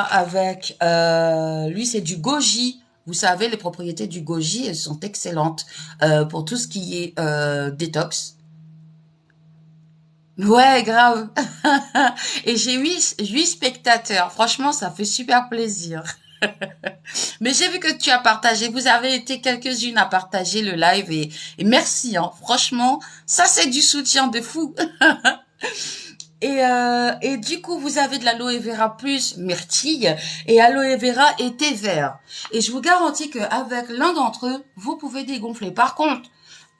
avec lui c'est du goji. Vous savez, les propriétés du goji, elles sont excellentes pour tout ce qui est détox. Ouais, grave. Et j'ai 8 spectateurs. Franchement, ça fait super plaisir. Mais j'ai vu que tu as partagé. Vous avez été quelques-unes à partager le live et merci. Hein. Franchement, ça c'est du soutien de fou. Et du coup, vous avez de l'aloe vera plus myrtille et aloe vera et thé vert. Et je vous garantis qu'avec l'un d'entre eux, vous pouvez dégonfler. Par contre,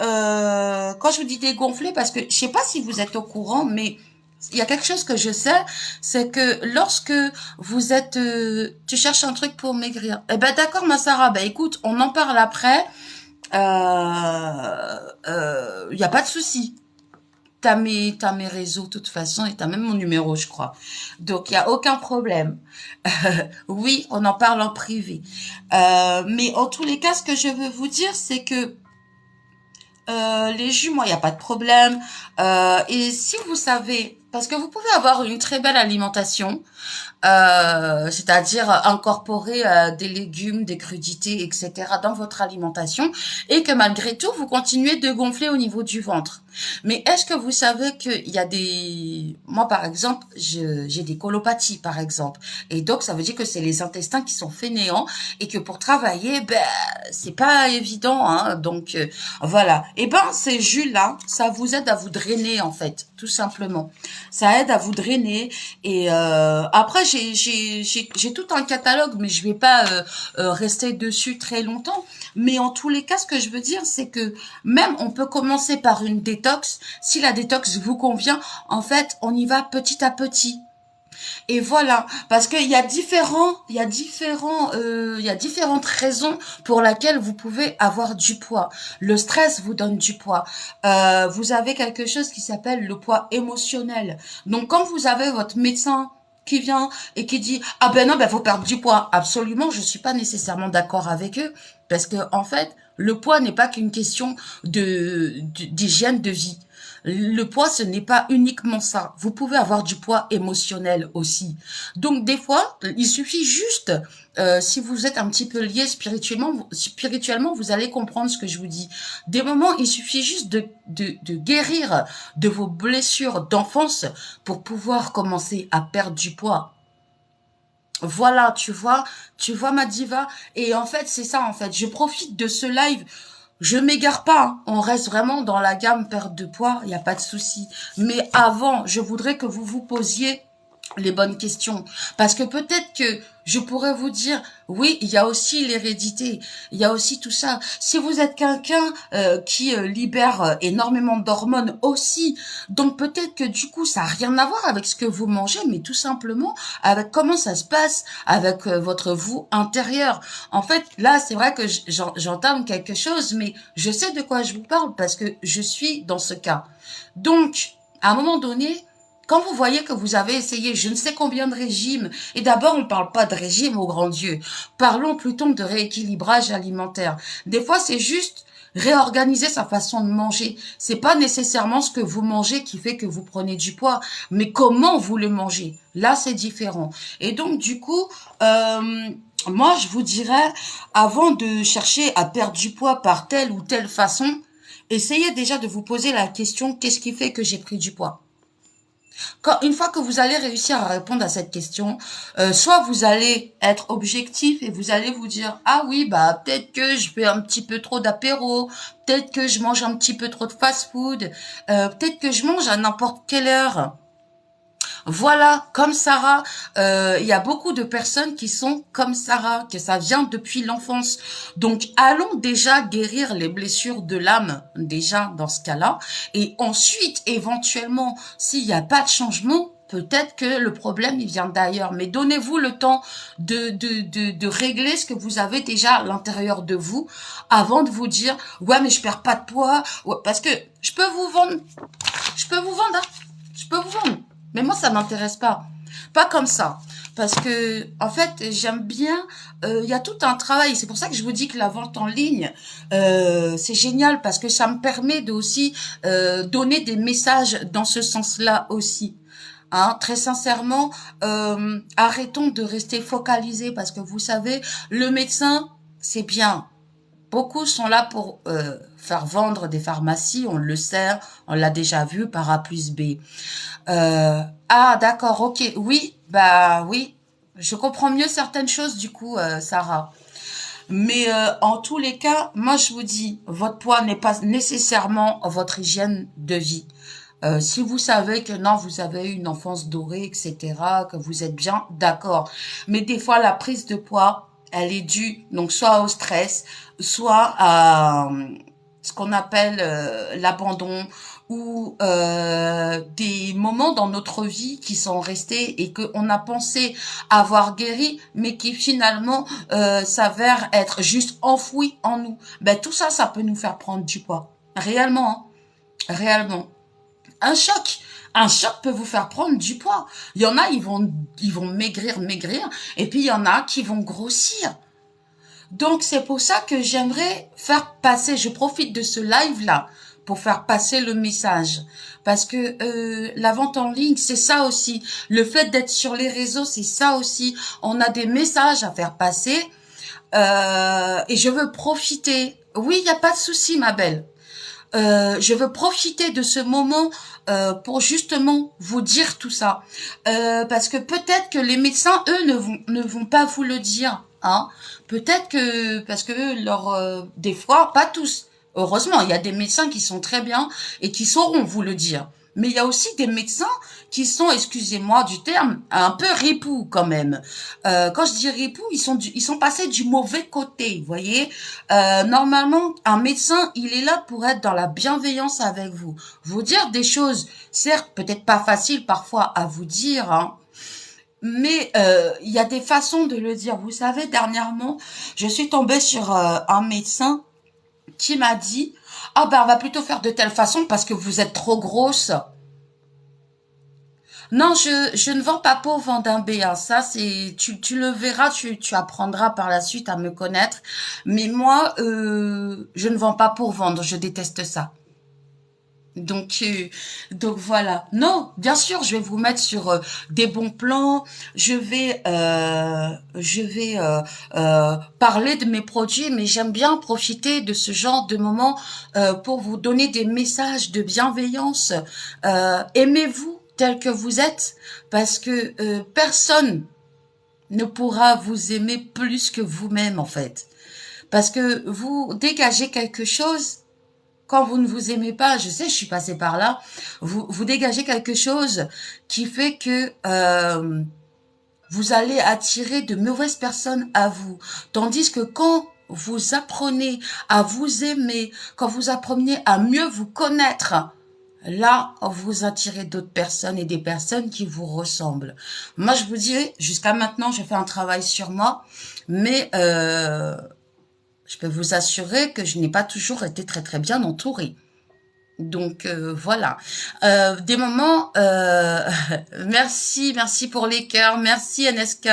quand je vous dis dégonfler, parce que je sais pas si vous êtes au courant, mais il y a quelque chose que je sais, c'est que lorsque vous êtes, tu cherches un truc pour maigrir. Eh ben d'accord, ma Sarah. Ben écoute, on en parle après. Y a pas de souci. T'as mes réseaux de toute façon et t'as même mon numéro, je crois. Donc il y a aucun problème. Oui, on en parle en privé. Mais en tous les cas, ce que je veux vous dire, c'est que les jus, moi, il n'y a pas de problème. Et si vous savez Parce que vous pouvez avoir une très belle alimentation, c'est-à-dire incorporer des légumes, des crudités, etc. dans votre alimentation, et que malgré tout, vous continuez de gonfler au niveau du ventre. Mais est-ce que vous savez qu'il y a des... Moi, par exemple, j'ai des colopathies, par exemple. Et donc, ça veut dire que c'est les intestins qui sont fainéants et que pour travailler, ben, c'est pas évident, hein. Donc, voilà. Et ben, ces jus-là, ça vous aide à vous drainer, en fait, tout simplement. Ça aide à vous drainer. Et après, j'ai tout un catalogue, mais je vais pas rester dessus très longtemps. Mais en tous les cas, ce que je veux dire, c'est que même on peut commencer par une détox. Si la détox vous convient, en fait, on y va petit à petit. Et voilà, parce qu'il y a il y a différentes raisons pour lesquelles vous pouvez avoir du poids. Le stress vous donne du poids. Vous avez quelque chose qui s'appelle le poids émotionnel. Donc, quand vous avez votre médecin qui vient et qui dit ah ben non ben faut perdre du poids, absolument, je suis pas nécessairement d'accord avec eux parce que en fait le poids n'est pas qu'une question d'hygiène de vie. Le poids, ce n'est pas uniquement ça. Vous pouvez avoir du poids émotionnel aussi. Donc, des fois, il suffit juste, si vous êtes un petit peu lié spirituellement, vous allez comprendre ce que je vous dis. Des moments, il suffit juste de guérir de vos blessures d'enfance pour pouvoir commencer à perdre du poids. Voilà, tu vois ma diva. Et en fait, c'est ça, en fait. Je profite de ce live. Je m'égare pas, hein. On reste vraiment dans la gamme perte de poids, il n'y a pas de souci. Mais avant, je voudrais que vous vous posiez les bonnes questions. Parce que peut-être que je pourrais vous dire, oui, il y a aussi l'hérédité, il y a aussi tout ça. Si vous êtes quelqu'un qui libère énormément d'hormones aussi, donc peut-être que du coup, ça n'a rien à voir avec ce que vous mangez, mais tout simplement avec comment ça se passe avec votre vous intérieur. En fait, là, c'est vrai que j'entame quelque chose, mais je sais de quoi je vous parle parce que je suis dans ce cas. Donc, à un moment donné, quand vous voyez que vous avez essayé je ne sais combien de régimes, et d'abord on ne parle pas de régime au grand Dieu, parlons plutôt de rééquilibrage alimentaire. Des fois c'est juste réorganiser sa façon de manger. C'est pas nécessairement ce que vous mangez qui fait que vous prenez du poids, mais comment vous le mangez. Là c'est différent. Et donc du coup, moi je vous dirais, avant de chercher à perdre du poids par telle ou telle façon, essayez déjà de vous poser la question, qu'est-ce qui fait que j'ai pris du poids? Une fois que vous allez réussir à répondre à cette question, soit vous allez être objectif et vous allez vous dire ah oui bah peut-être que je fais un petit peu trop d'apéro, peut-être que je mange un petit peu trop de fast-food, peut-être que je mange à n'importe quelle heure. Voilà, comme Sarah, il y a beaucoup de personnes qui sont comme Sarah, que ça vient depuis l'enfance. Donc, allons déjà guérir les blessures de l'âme, déjà dans ce cas-là. Et ensuite, éventuellement, s'il n'y a pas de changement, peut-être que le problème, il vient d'ailleurs. Mais donnez-vous le temps de régler ce que vous avez déjà à l'intérieur de vous avant de vous dire, ouais, mais je perds pas de poids. Ouais, parce que je peux vous vendre, hein. Je peux vous vendre. Mais moi, ça m'intéresse pas. Pas comme ça. Parce que, en fait, j'aime bien, il y a tout un travail. C'est pour ça que je vous dis que la vente en ligne, c'est génial parce que ça me permet de aussi donner des messages dans ce sens-là aussi. Hein, très sincèrement, arrêtons de rester focalisés parce que vous savez, le médecin, c'est bien. Beaucoup sont là pour faire vendre des pharmacies, on le sait, on l'a déjà vu par A plus B. Ah d'accord, ok, oui, bah oui, je comprends mieux certaines choses du coup, Sarah. Mais en tous les cas, moi je vous dis, votre poids n'est pas nécessairement votre hygiène de vie. Si vous savez que non, vous avez eu une enfance dorée, etc., que vous êtes bien, d'accord. Mais des fois, la prise de poids, elle est due donc soit au stress, soit à ce qu'on appelle l'abandon ou des moments dans notre vie qui sont restés et qu'on a pensé avoir guéri, mais qui finalement s'avèrent être juste enfouis en nous. Ben tout ça, ça peut nous faire prendre du poids. Réellement, hein. Réellement. Un choc. Un choc peut vous faire prendre du poids. Il y en a, ils vont maigrir, et puis il y en a qui vont grossir. Donc c'est pour ça que j'aimerais faire passer, je profite de ce live-là pour faire passer le message. Parce que la vente en ligne, c'est ça aussi. Le fait d'être sur les réseaux, c'est ça aussi. On a des messages à faire passer et je veux profiter. Oui, il n'y a pas de souci, ma belle. Je veux profiter de ce moment pour justement vous dire tout ça. Parce que peut-être que les médecins, eux, ne vont pas vous le dire. Hein. Peut-être que, parce que eux, des fois, pas tous. Heureusement, il y a des médecins qui sont très bien et qui sauront vous le dire. Mais il y a aussi des médecins qui sont, excusez-moi du terme, un peu ripoux quand même. Quand je dis ripoux, ils sont passés du mauvais côté, vous voyez. Normalement, un médecin, il est là pour être dans la bienveillance avec vous. Vous dire des choses, certes, peut-être pas faciles parfois à vous dire, hein, mais il y a des façons de le dire. Vous savez, dernièrement, je suis tombée sur un médecin qui m'a dit « Ah ben, on va plutôt faire de telle façon parce que vous êtes trop grosse. » Non, je ne vends pas pour vendre un B. Hein. Ça, c'est, tu le verras, tu apprendras par la suite à me connaître. Mais moi, je ne vends pas pour vendre. Je déteste ça. Donc voilà. Non, bien sûr, je vais vous mettre sur des bons plans. Je vais parler de mes produits, mais j'aime bien profiter de ce genre de moments pour vous donner des messages de bienveillance. Aimez-vous tel que vous êtes, parce que personne ne pourra vous aimer plus que vous-même en fait, parce que vous dégagez quelque chose. Quand vous ne vous aimez pas, je sais, je suis passée par là, vous dégagez quelque chose qui fait que vous allez attirer de mauvaises personnes à vous. Tandis que quand vous apprenez à vous aimer, quand vous apprenez à mieux vous connaître, là, vous attirez d'autres personnes et des personnes qui vous ressemblent. Moi, je vous dis, jusqu'à maintenant, j'ai fait un travail sur moi, mais je peux vous assurer que je n'ai pas toujours été très très bien entourée. Donc voilà. Des moments, merci pour les cœurs, merci NSK.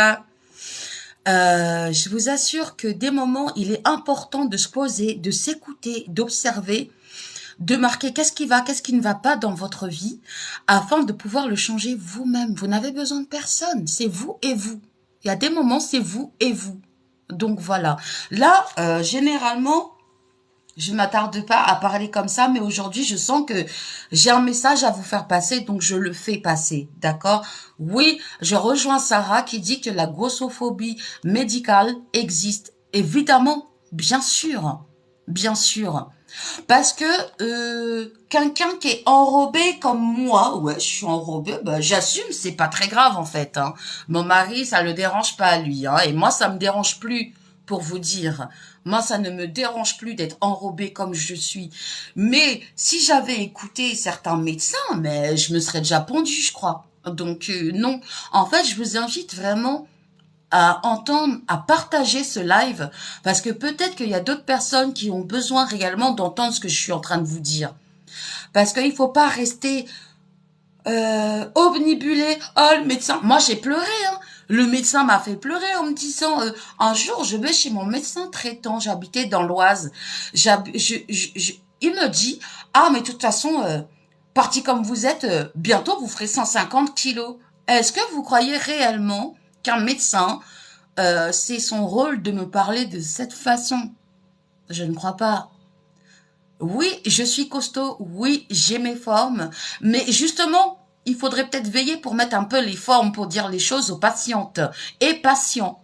Je vous assure que des moments, il est important de se poser, de s'écouter, d'observer, de marquer qu'est-ce qui va, qu'est-ce qui ne va pas dans votre vie, afin de pouvoir le changer vous-même. Vous n'avez besoin de personne, c'est vous et vous. Il y a des moments, c'est vous et vous. Donc voilà. Là, généralement, je ne m'attarde pas à parler comme ça, mais aujourd'hui, je sens que j'ai un message à vous faire passer, donc je le fais passer, d'accord? Oui, je rejoins Sarah qui dit que la grossophobie médicale existe. Évidemment, bien sûr. Parce que quelqu'un qui est enrobé comme moi, ouais, je suis enrobée, bah, j'assume, c'est pas très grave en fait. Hein. Mon mari, ça le dérange pas lui, hein, et moi, ça me dérange plus, pour vous dire. Moi, ça ne me dérange plus d'être enrobée comme je suis. Mais si j'avais écouté certains médecins, mais je me serais déjà pendue, je crois. Donc non, en fait, je vous invite vraiment à entendre, à partager ce live, parce que peut-être qu'il y a d'autres personnes qui ont besoin réellement d'entendre ce que je suis en train de vous dire. Parce qu'il faut pas rester obnubilé. Oh, le médecin, moi j'ai pleuré, hein. Le médecin m'a fait pleurer en me disant, un jour je vais chez mon médecin traitant, j'habitais dans l'Oise, il me dit, ah mais de toute façon, parti comme vous êtes, bientôt vous ferez 150 kilos. Est-ce que vous croyez réellement qu'un médecin, c'est son rôle de me parler de cette façon? Je ne crois pas. Oui, je suis costaud, oui, j'ai mes formes, mais justement, il faudrait peut-être veiller pour mettre un peu les formes pour dire les choses aux patientes et patients.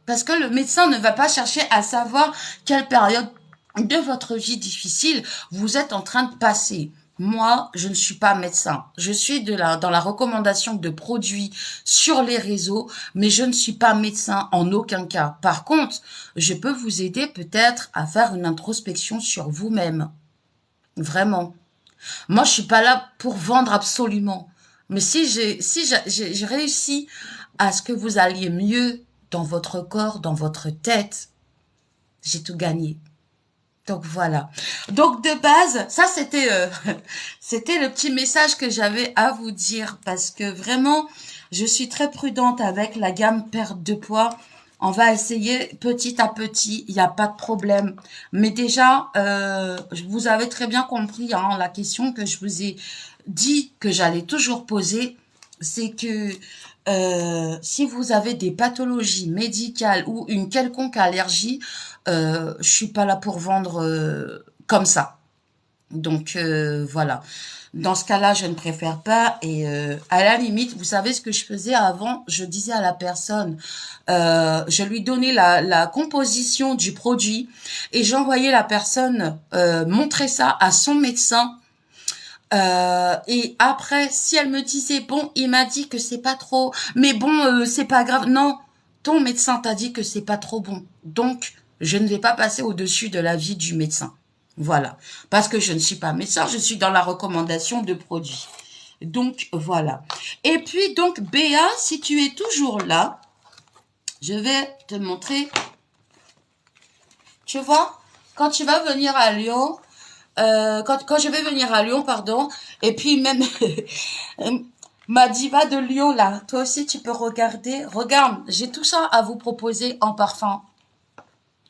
Parce que le médecin ne va pas chercher à savoir quelle période de votre vie difficile vous êtes en train de passer. Moi, je ne suis pas médecin. Je suis dans la recommandation de produits sur les réseaux, mais je ne suis pas médecin en aucun cas. Par contre, je peux vous aider peut-être à faire une introspection sur vous-même. Vraiment. Moi, je suis pas là pour vendre absolument. Mais si j'ai réussi à ce que vous alliez mieux dans votre corps, dans votre tête, j'ai tout gagné. Donc voilà. Donc de base, ça c'était c'était le petit message que j'avais à vous dire, parce que vraiment je suis très prudente avec la gamme perte de poids. On va essayer petit à petit, il n'y a pas de problème. Mais déjà, vous avez très bien compris hein, la question que je vous ai dit que j'allais toujours poser, c'est que si vous avez des pathologies médicales ou une quelconque allergie, je suis pas là pour vendre comme ça. Donc voilà. Dans ce cas-là, je ne préfère pas. Et à la limite, vous savez ce que je faisais avant? Je disais à la personne, je lui donnais la composition du produit et j'envoyais la personne montrer ça à son médecin. Et après, si elle me disait, bon, il m'a dit que c'est pas trop, mais bon, c'est pas grave. Non, ton médecin t'a dit que c'est pas trop bon. Donc, je ne vais pas passer au-dessus de l'avis du médecin. Voilà. Parce que je ne suis pas médecin, je suis dans la recommandation de produits. Donc, voilà. Et puis, donc, Béa, si tu es toujours là, je vais te montrer. Tu vois, quand tu vas venir à Lyon, quand je vais venir à Lyon, pardon, et puis même ma diva de Lyon, là, toi aussi tu peux regarder. Regarde, j'ai tout ça à vous proposer en parfum.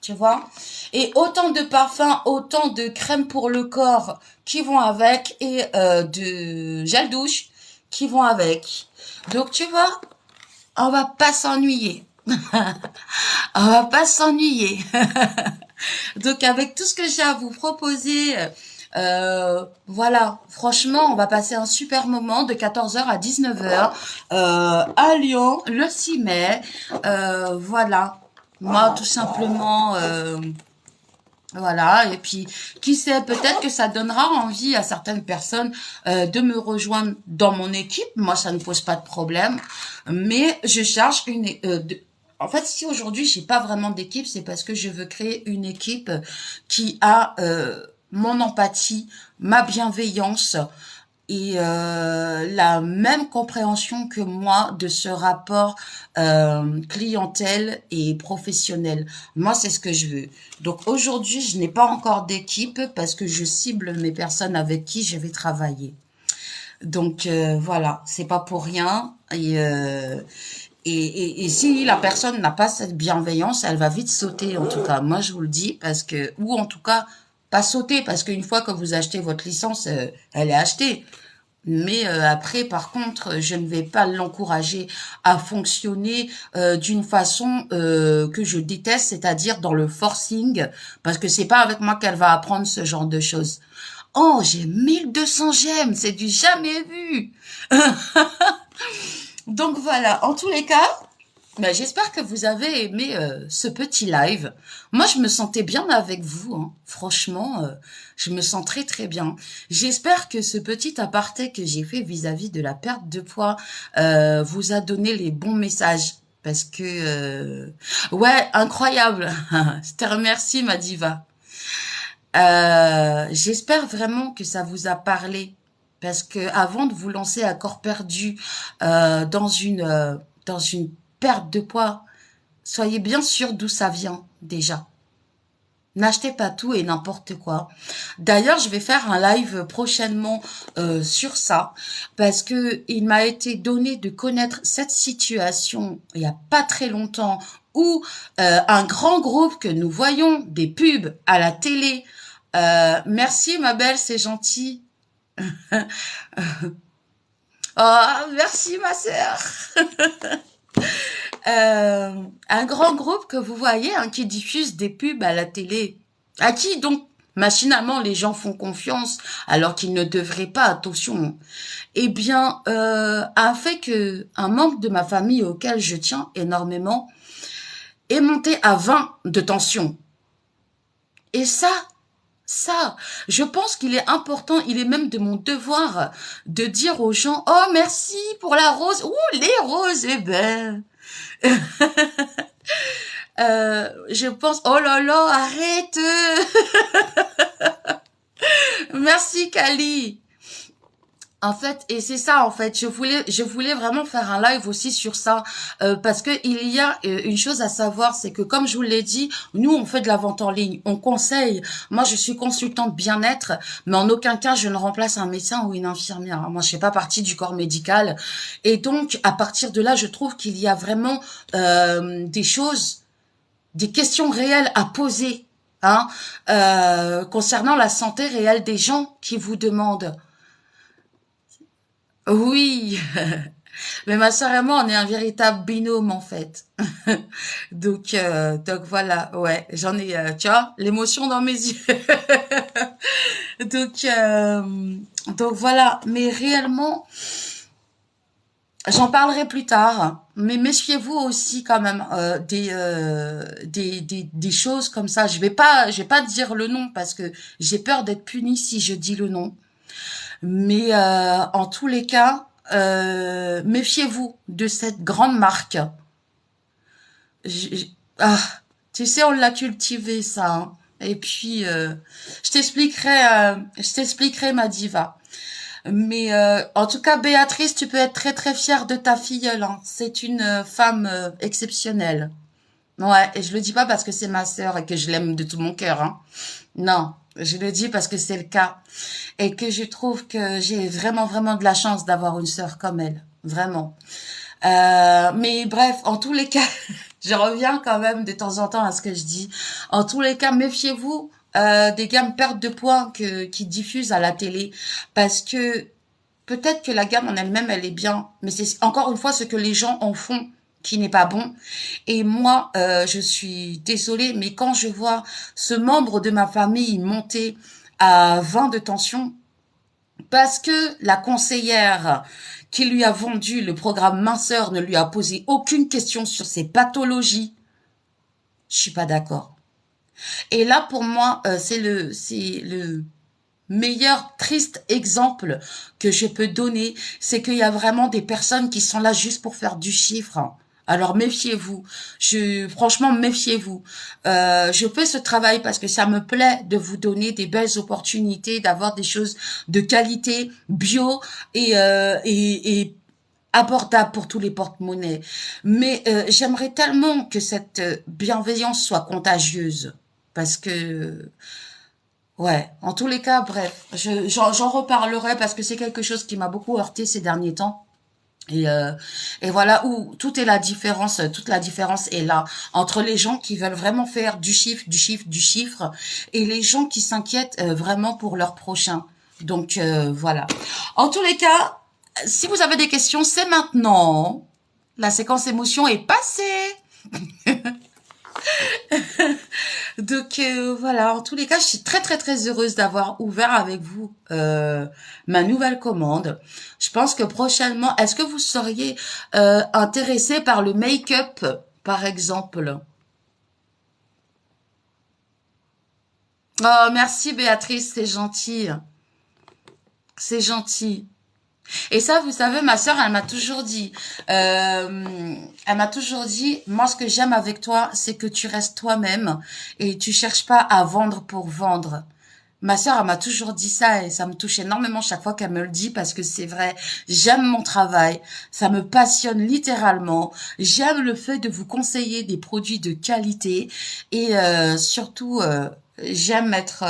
Tu vois? Et autant de parfums, autant de crèmes pour le corps qui vont avec et de gel douche qui vont avec. Donc tu vois, on va pas s'ennuyer. On va pas s'ennuyer. Donc avec tout ce que j'ai à vous proposer, voilà, franchement, on va passer un super moment de 14h à 19h à Lyon, le 6 mai. Voilà, moi tout simplement, voilà, et puis qui sait, peut-être que ça donnera envie à certaines personnes de me rejoindre dans mon équipe. Moi, ça ne pose pas de problème, mais je cherche en fait, si aujourd'hui j'ai pas vraiment d'équipe, c'est parce que je veux créer une équipe qui a mon empathie, ma bienveillance et la même compréhension que moi de ce rapport clientèle et professionnel. Moi, c'est ce que je veux. Donc aujourd'hui, je n'ai pas encore d'équipe parce que je cible mes personnes avec qui je vais travailler. Donc voilà, c'est pas pour rien. Et si la personne n'a pas cette bienveillance, elle va vite sauter, en tout cas. Moi, je vous le dis, parce que, ou en tout cas, pas sauter, parce qu'une fois que vous achetez votre licence, elle est achetée. Mais après, par contre, je ne vais pas l'encourager à fonctionner d'une façon que je déteste, c'est-à-dire dans le forcing, parce que c'est pas avec moi qu'elle va apprendre ce genre de choses. Oh, j'ai 1200 j'aime, c'est du jamais vu. Donc voilà, en tous les cas, ben, j'espère que vous avez aimé ce petit live. Moi, je me sentais bien avec vous, hein. Franchement, je me sens très très bien. J'espère que ce petit aparté que j'ai fait vis-à-vis de la perte de poids vous a donné les bons messages. Parce que, ouais, incroyable. Je te remercie, ma diva. J'espère vraiment que ça vous a parlé. Parce que avant de vous lancer à corps perdu dans une perte de poids, soyez bien sûr d'où ça vient déjà. N'achetez pas tout et n'importe quoi. D'ailleurs, je vais faire un live prochainement sur ça parce que il m'a été donné de connaître cette situation il y a pas très longtemps où un grand groupe que nous voyons des pubs à la télé. Merci ma belle, c'est gentil. Oh, merci ma sœur. Un grand groupe que vous voyez hein, qui diffuse des pubs à la télé, à qui donc machinalement les gens font confiance alors qu'ils ne devraient pas, attention, eh bien a fait que un membre de ma famille auquel je tiens énormément est monté à 20 de tension. Et ça, je pense qu'il est important, il est même de mon devoir de dire aux gens, oh merci pour la rose, ouh les roses, eh ben, je pense, oh là là, arrête. Merci Kali. En fait, et c'est ça en fait, je voulais vraiment faire un live aussi sur ça parce que il y a une chose à savoir, c'est que comme je vous l'ai dit, nous on fait de la vente en ligne, on conseille. Moi, je suis consultante bien-être, mais en aucun cas je ne remplace un médecin ou une infirmière. Moi, je fais pas partie du corps médical, et donc à partir de là, je trouve qu'il y a vraiment des choses des questions réelles à poser, hein, concernant la santé réelle des gens qui vous demandent. Oui, mais ma sœur et moi, on est un véritable binôme en fait. Donc voilà, ouais, j'en ai, tu vois, l'émotion dans mes yeux. donc, euh, donc voilà, mais réellement, j'en parlerai plus tard. Mais méfiez-vous aussi quand même des choses comme ça. Je vais pas dire le nom parce que j'ai peur d'être punie si je dis le nom. Mais en tous les cas, méfiez-vous de cette grande marque. J- ah, tu sais, on l'a cultivé ça, hein. Et puis, je t'expliquerai ma diva. Mais en tout cas, Béatrice, tu peux être très très fière de ta filleule, hein. C'est une femme exceptionnelle. Ouais, et je le dis pas parce que c'est ma sœur et que je l'aime de tout mon cœur, hein. Non, je le dis parce que c'est le cas et que je trouve que j'ai vraiment vraiment de la chance d'avoir une sœur comme elle, vraiment. Mais bref, en tous les cas, je reviens quand même de temps en temps à ce que je dis. En tous les cas, méfiez-vous des gammes perte de poids qui diffusent à la télé parce que peut-être que la gamme en elle-même, elle est bien, mais c'est encore une fois ce que les gens en font qui n'est pas bon. Et moi, je suis désolée, mais quand je vois ce membre de ma famille monter à 20 de tension, parce que la conseillère qui lui a vendu le programme minceur ne lui a posé aucune question sur ses pathologies, je suis pas d'accord. Et là, pour moi, c'est le meilleur triste exemple que je peux donner, c'est qu'il y a vraiment des personnes qui sont là juste pour faire du chiffre. Alors méfiez-vous. Franchement, méfiez-vous. Je fais ce travail parce que ça me plaît de vous donner des belles opportunités, d'avoir des choses de qualité, bio et abordable pour tous les porte-monnaies. Mais j'aimerais tellement que cette bienveillance soit contagieuse parce que ouais, en tous les cas, bref, j'en reparlerai parce que c'est quelque chose qui m'a beaucoup heurté ces derniers temps. Et, euh, et voilà où tout est la différence, toute la différence est là entre les gens qui veulent vraiment faire du chiffre, du chiffre, du chiffre, et les gens qui s'inquiètent vraiment pour leur prochain. Donc voilà. En tous les cas, si vous avez des questions, c'est maintenant. La séquence émotion est passée. Donc voilà, en tous les cas, je suis très très très heureuse d'avoir ouvert avec vous ma nouvelle commande. Je pense que prochainement, est-ce que vous seriez intéressé par le make-up, par exemple? Oh, merci Béatrice, c'est gentil. C'est gentil. Et ça, vous savez, ma sœur, elle m'a toujours dit, moi, ce que j'aime avec toi, c'est que tu restes toi-même et tu cherches pas à vendre pour vendre. Ma sœur, elle m'a toujours dit ça et ça me touche énormément chaque fois qu'elle me le dit parce que c'est vrai. J'aime mon travail. Ça me passionne littéralement. J'aime le fait de vous conseiller des produits de qualité et surtout, j'aime être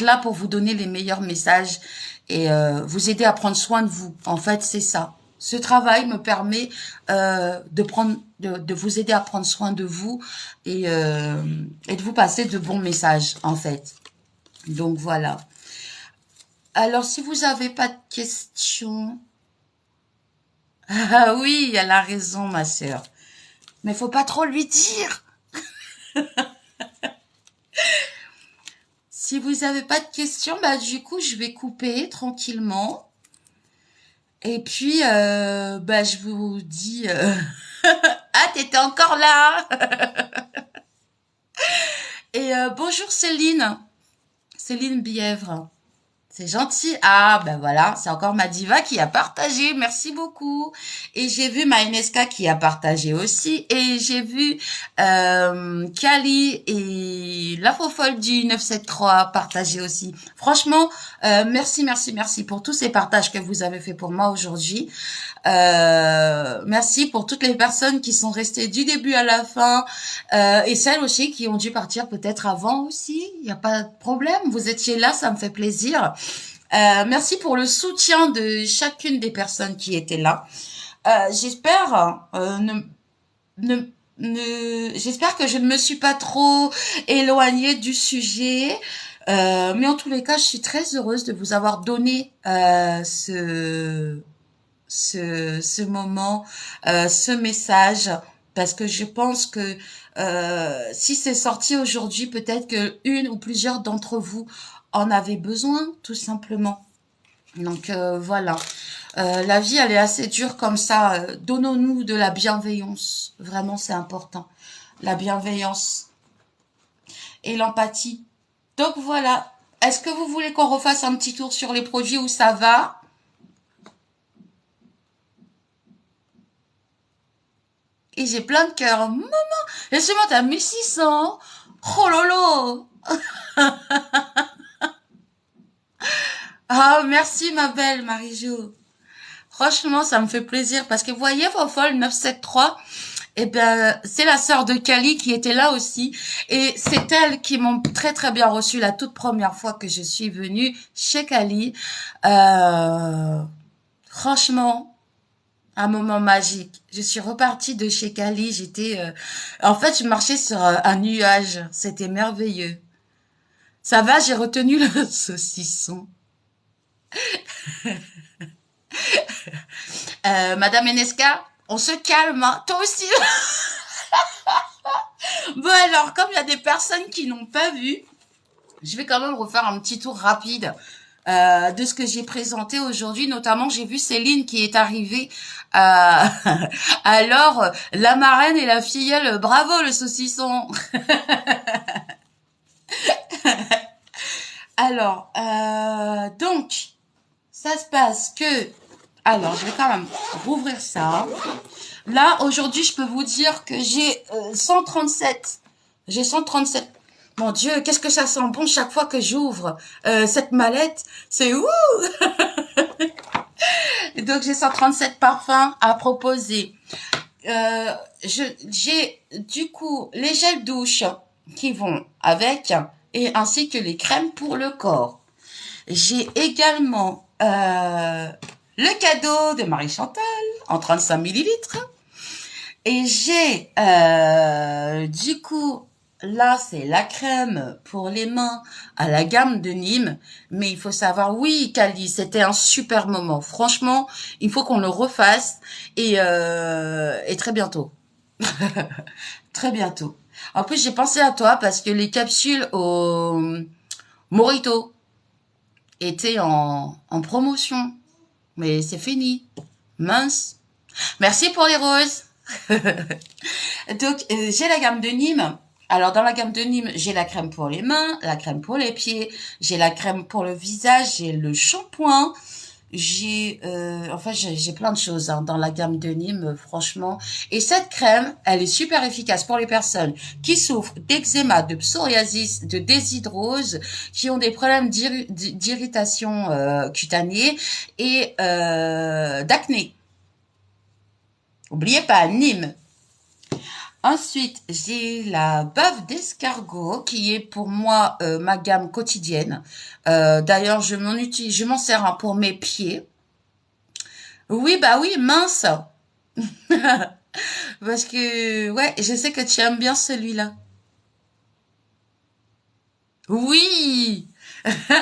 là pour vous donner les meilleurs messages et vous aider à prendre soin de vous. En fait, c'est ça. Ce travail me permet de vous aider à prendre soin de vous et de vous passer de bons messages, en fait. Donc voilà. Alors, si vous n'avez pas de questions... Ah oui, elle a raison, ma sœur. Mais faut pas trop lui dire. Si vous n'avez pas de questions, bah du coup, je vais couper tranquillement. Et puis, bah je vous dis... Ah, t'étais encore là. Et bonjour Céline. Céline Bièvre. C'est gentil. Ah, ben voilà, c'est encore ma diva qui a partagé. Merci beaucoup. Et j'ai vu Maeneska qui a partagé aussi. Et j'ai vu Kali et la fofolle du 973 partager aussi. Franchement, merci, merci, merci pour tous ces partages que vous avez fait pour moi aujourd'hui. Merci pour toutes les personnes qui sont restées du début à la fin et celles aussi qui ont dû partir peut-être avant aussi. Il n'y a pas de problème. Vous étiez là, ça me fait plaisir. Merci pour le soutien de chacune des personnes qui étaient là. J'espère ne j'espère que je ne me suis pas trop éloignée du sujet. Mais en tous les cas, je suis très heureuse de vous avoir donné ce moment, ce message, parce que je pense que si c'est sorti aujourd'hui, peut-être que une ou plusieurs d'entre vous en avaient besoin, tout simplement. Donc voilà. La vie, elle est assez dure comme ça. Donnons-nous de la bienveillance. Vraiment, c'est important. La bienveillance et l'empathie. Donc voilà. Est-ce que vous voulez qu'on refasse un petit tour sur les produits où ça va? Et j'ai plein de cœurs. Maman, laissez-moi t'as 1600. Oh lolo. Ah, merci ma belle Marie-Jo. Franchement, ça me fait plaisir parce que vous voyez, Fofol 973, eh ben, c'est la sœur de Kali qui était là aussi. Et c'est elle qui m'ont très très bien reçu la toute première fois que je suis venue chez Kali. Franchement, un moment magique. Je suis repartie de chez Kali. En fait, je marchais sur un nuage. C'était merveilleux. Ça va, j'ai retenu le saucisson. Madame Enesca, on se calme, hein. Toi aussi. Bon alors, comme il y a des personnes qui n'ont pas vu, je vais quand même refaire un petit tour rapide de ce que j'ai présenté aujourd'hui. Notamment, j'ai vu Céline qui est arrivée. Alors, la marraine et la filleule, bravo le saucisson. Alors, donc, ça se passe que... Alors, je vais quand même rouvrir ça. Là, aujourd'hui, je peux vous dire que j'ai 137. J'ai 137. Mon Dieu, qu'est-ce que ça sent bon chaque fois que j'ouvre cette mallette. C'est ouh. Donc, j'ai 137 parfums à proposer. J'ai du coup les gels douche qui vont avec et ainsi que les crèmes pour le corps. J'ai également le cadeau de Marie-Chantal en 35 millilitres. Et j'ai, du coup, là, c'est la crème pour les mains à la gamme de Nîmes. Mais il faut savoir, oui, Kali, c'était un super moment. Franchement, il faut qu'on le refasse et très bientôt. Très bientôt. En plus, j'ai pensé à toi parce que les capsules au Morito étaient en promotion. Mais c'est fini. Mince. Merci pour les roses. Donc, j'ai la gamme de Nîmes. Alors, dans la gamme de Nîmes, j'ai la crème pour les mains, la crème pour les pieds, j'ai la crème pour le visage, j'ai le shampoing, j'ai plein de choses hein, dans la gamme de Nîmes, franchement. Et cette crème, elle est super efficace pour les personnes qui souffrent d'eczéma, de psoriasis, de déshydrose, qui ont des problèmes d'irritation cutanée et d'acné. Oubliez pas, Nîmes. Ensuite, j'ai la bave d'escargot qui est pour moi ma gamme quotidienne. D'ailleurs, je m'en sers hein, pour mes pieds. Oui, bah oui, mince. Parce que, ouais, je sais que tu aimes bien celui-là. Oui,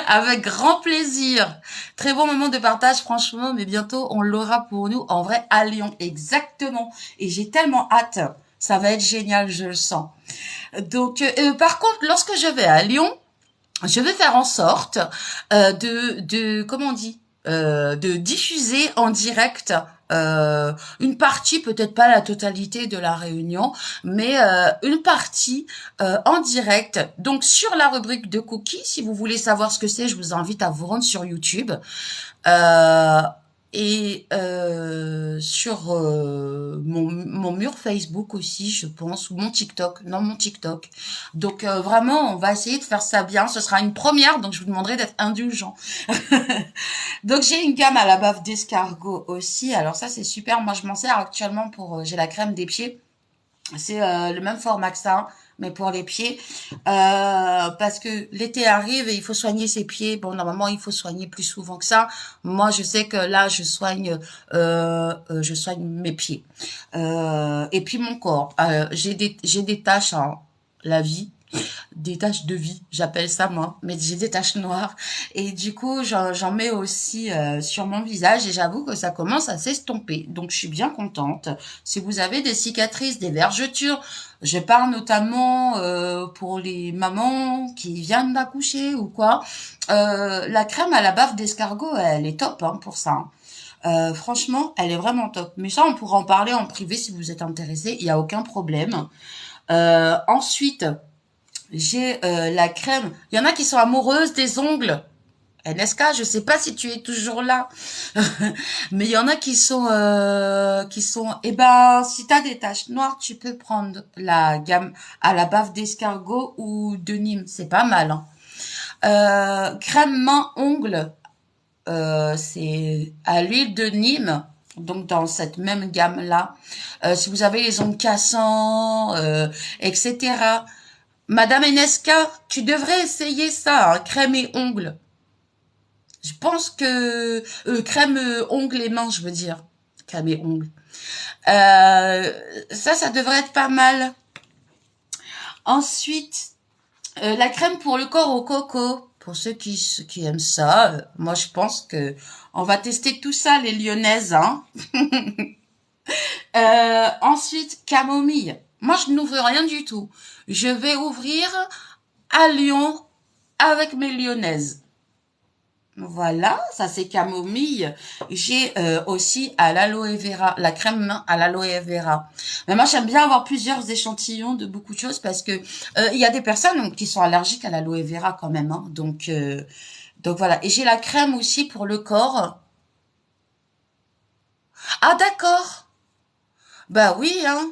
avec grand plaisir. Très bon moment de partage, franchement, mais bientôt on l'aura pour nous en vrai à Lyon, exactement. Et j'ai tellement hâte. Ça va être génial, je le sens. Donc, par contre, lorsque je vais à Lyon, je vais faire en sorte comment on dit, de diffuser en direct une partie, peut-être pas la totalité de la réunion, mais une partie en direct. Donc sur la rubrique de cookies, si vous voulez savoir ce que c'est, je vous invite à vous rendre sur YouTube. Euh, et sur mon mur Facebook aussi, je pense, ou mon TikTok, non mon TikTok. Donc vraiment, on va essayer de faire ça bien. Ce sera une première, donc je vous demanderai d'être indulgent. Donc j'ai une gamme à la bave d'escargot aussi. Alors ça c'est super. Moi je m'en sers actuellement pour j'ai la crème des pieds. C'est le même format que ça. mais pour les pieds, parce que l'été arrive et il faut soigner ses pieds. Bon, normalement, il faut soigner plus souvent que ça. Moi, je sais que là, je soigne mes pieds. Et puis mon corps. J'ai des taches en la vie, des taches de vie, j'appelle ça moi, mais j'ai des taches noires et du coup j'en mets aussi sur mon visage et j'avoue que ça commence à s'estomper, donc je suis bien contente. Si vous avez des cicatrices, des vergetures, je parle notamment pour les mamans qui viennent d'accoucher ou quoi, la crème à la bave d'escargot elle est top hein, pour ça hein. Franchement, elle est vraiment top. Mais ça, on pourra en parler en privé si vous êtes intéressé. Il n'y a aucun problème. Ensuite, j'ai la crème. Il y en a qui sont amoureuses des ongles. NSK, je sais pas si tu es toujours là, mais il y en a qui sont. Eh ben, si t'as des taches noires, tu peux prendre la gamme à la bave d'escargot ou de Nîmes. C'est pas mal. Hein. Crème main ongles, c'est à l'huile de Nîmes. Donc dans cette même gamme là, si vous avez les ongles cassants, etc. Madame Enesca, tu devrais essayer ça, hein, crème et ongles. Je pense que crème ongles et mains, je veux dire, crème et ongles. Euh, ça devrait être pas mal. Ensuite, la crème pour le corps au coco. Pour ceux qui aiment ça, moi je pense que on va tester tout ça, les Lyonnaises. Hein. Ensuite, camomille. Moi, je n'ouvre rien du tout. Je vais ouvrir à Lyon avec mes Lyonnaises. Voilà, ça c'est camomille. J'ai aussi à l'aloe vera, la crème main à l'aloe vera. Mais moi j'aime bien avoir plusieurs échantillons de beaucoup de choses parce que il y a des personnes qui sont allergiques à l'aloe vera quand même. Hein. Donc voilà. Et j'ai la crème aussi pour le corps. Ah d'accord. Bah oui, hein.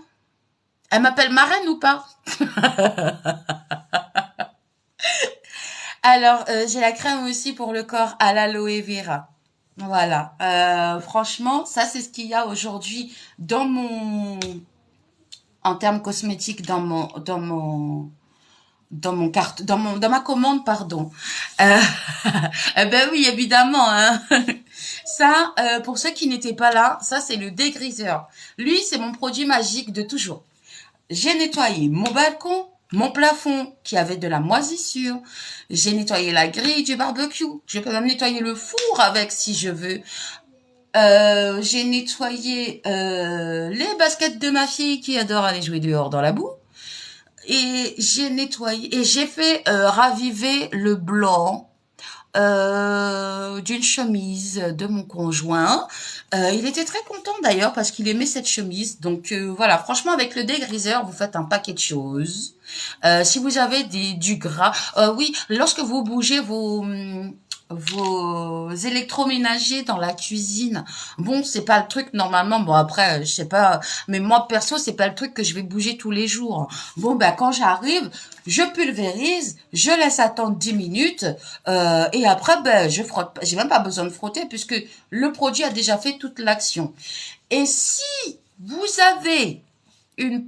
Elle m'appelle marraine ou pas? Alors, j'ai la crème aussi pour le corps à l'aloe vera. Voilà. Franchement, ça c'est ce qu'il y a aujourd'hui dans en termes cosmétiques dans ma commande, pardon. Euh, eh ben oui, évidemment. Hein. Ça, pour ceux qui n'étaient pas là, ça c'est le dégriseur. Lui, c'est mon produit magique de toujours. J'ai nettoyé mon balcon, mon plafond qui avait de la moisissure. J'ai nettoyé la grille du barbecue. Je peux même nettoyer le four avec si je veux. J'ai nettoyé les baskets de ma fille qui adore aller jouer dehors dans la boue. Et j'ai nettoyé et j'ai fait raviver le blanc d'une chemise de mon conjoint. Il était très content d'ailleurs parce qu'il aimait cette chemise. Donc voilà, franchement avec le dégriseur, vous faites un paquet de choses. Si vous avez du gras, oui, lorsque vous bougez vos électroménagers dans la cuisine. Bon, c'est pas le truc normalement. Bon après, je sais pas, mais moi perso, c'est pas le truc que je vais bouger tous les jours. Bon ben quand j'arrive, je pulvérise, je laisse attendre 10 minutes et après ben je frotte. J'ai même pas besoin de frotter puisque le produit a déjà fait toute l'action. Et si vous avez une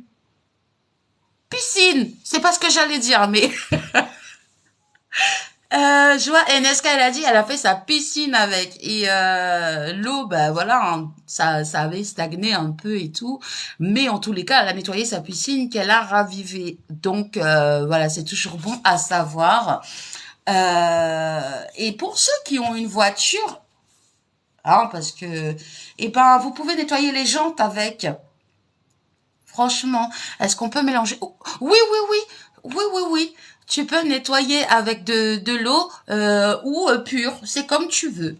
piscine, c'est pas ce que j'allais dire, mais je vois NSK, elle a dit, elle a fait sa piscine avec et l'eau, bah voilà, hein, ça avait stagné un peu et tout, mais en tous les cas, elle a nettoyé sa piscine qu'elle a ravivée. Donc voilà, c'est toujours bon à savoir. Et pour ceux qui ont une voiture, hein, parce que, eh ben, vous pouvez nettoyer les jantes avec. Franchement, est-ce qu'on peut mélanger? Oh, oui, oui, oui, oui, oui, oui. Tu peux nettoyer avec de l'eau ou pure. C'est comme tu veux.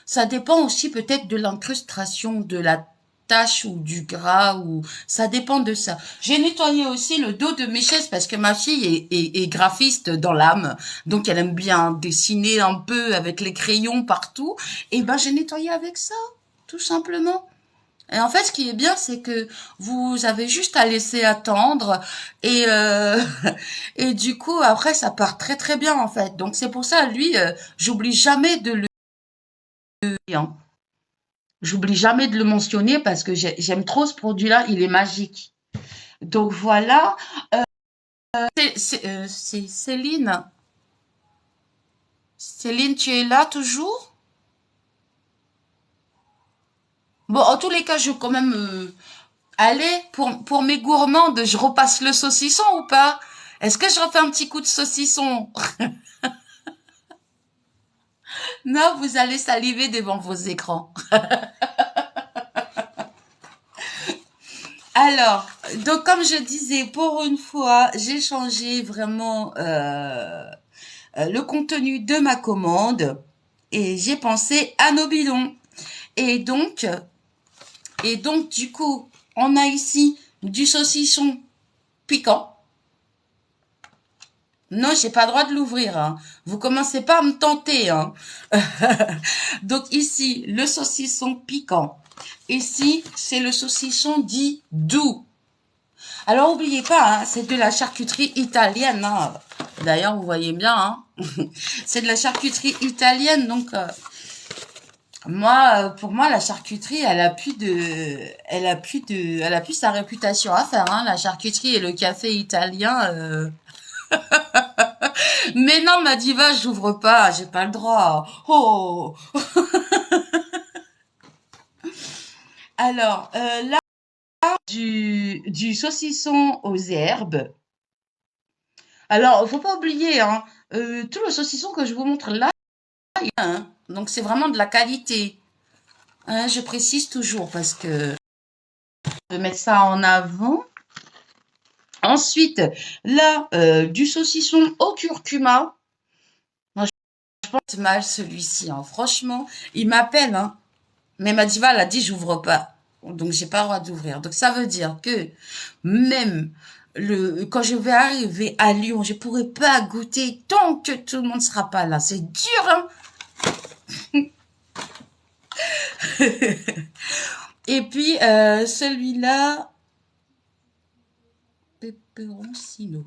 Ça dépend aussi peut-être de l'incrustation de la tache ou du gras ou ça dépend de ça. J'ai nettoyé aussi le dos de mes chaises parce que ma fille est graphiste dans l'âme, donc elle aime bien dessiner un peu avec les crayons partout. Et ben j'ai nettoyé avec ça, tout simplement. Et en fait, ce qui est bien, c'est que vous avez juste à laisser attendre et et du coup après ça part très très bien en fait. Donc c'est pour ça lui, j'oublie jamais de le hein. J'oublie jamais de le mentionner parce que j'aime trop ce produit-là, il est magique. Donc voilà. C'est Céline. Céline, tu es là toujours? Bon, en tous les cas, je vais quand même aller pour mes gourmandes. Je repasse le saucisson ou pas? Est-ce que je refais un petit coup de saucisson? Non, vous allez saliver devant vos écrans. Alors, donc comme je disais, pour une fois, j'ai changé vraiment le contenu de ma commande et j'ai pensé à nos bidons. Et donc, du coup, on a ici du saucisson piquant. Non, j'ai pas le droit de l'ouvrir. Hein. Vous commencez pas à me tenter. Hein. Donc ici, le saucisson piquant. Ici, c'est le saucisson dit doux. Alors, oubliez pas, hein, c'est de la charcuterie italienne. Hein. D'ailleurs, vous voyez bien, hein. C'est de la charcuterie italienne. Donc, moi, pour moi, la charcuterie, elle a plus sa réputation à faire. Hein, la charcuterie et le café italien. Mais non, ma diva, j'ouvre pas, j'ai pas le droit. Oh. Alors, là, du saucisson aux herbes. Alors, faut pas oublier, hein, tout le saucisson que je vous montre là, hein, donc c'est vraiment de la qualité. Hein, je précise toujours parce que je vais mettre ça en avant. Ensuite, là, du saucisson au curcuma. Moi, je pense mal celui-ci, hein. Franchement, il m'appelle, hein. Mais ma diva, elle a dit, j'ouvre pas. Donc, j'ai pas le droit d'ouvrir. Donc, ça veut dire que même quand je vais arriver à Lyon, je pourrai pas goûter tant que tout le monde sera pas là. C'est dur, hein. Et puis, celui-là, peperoncino.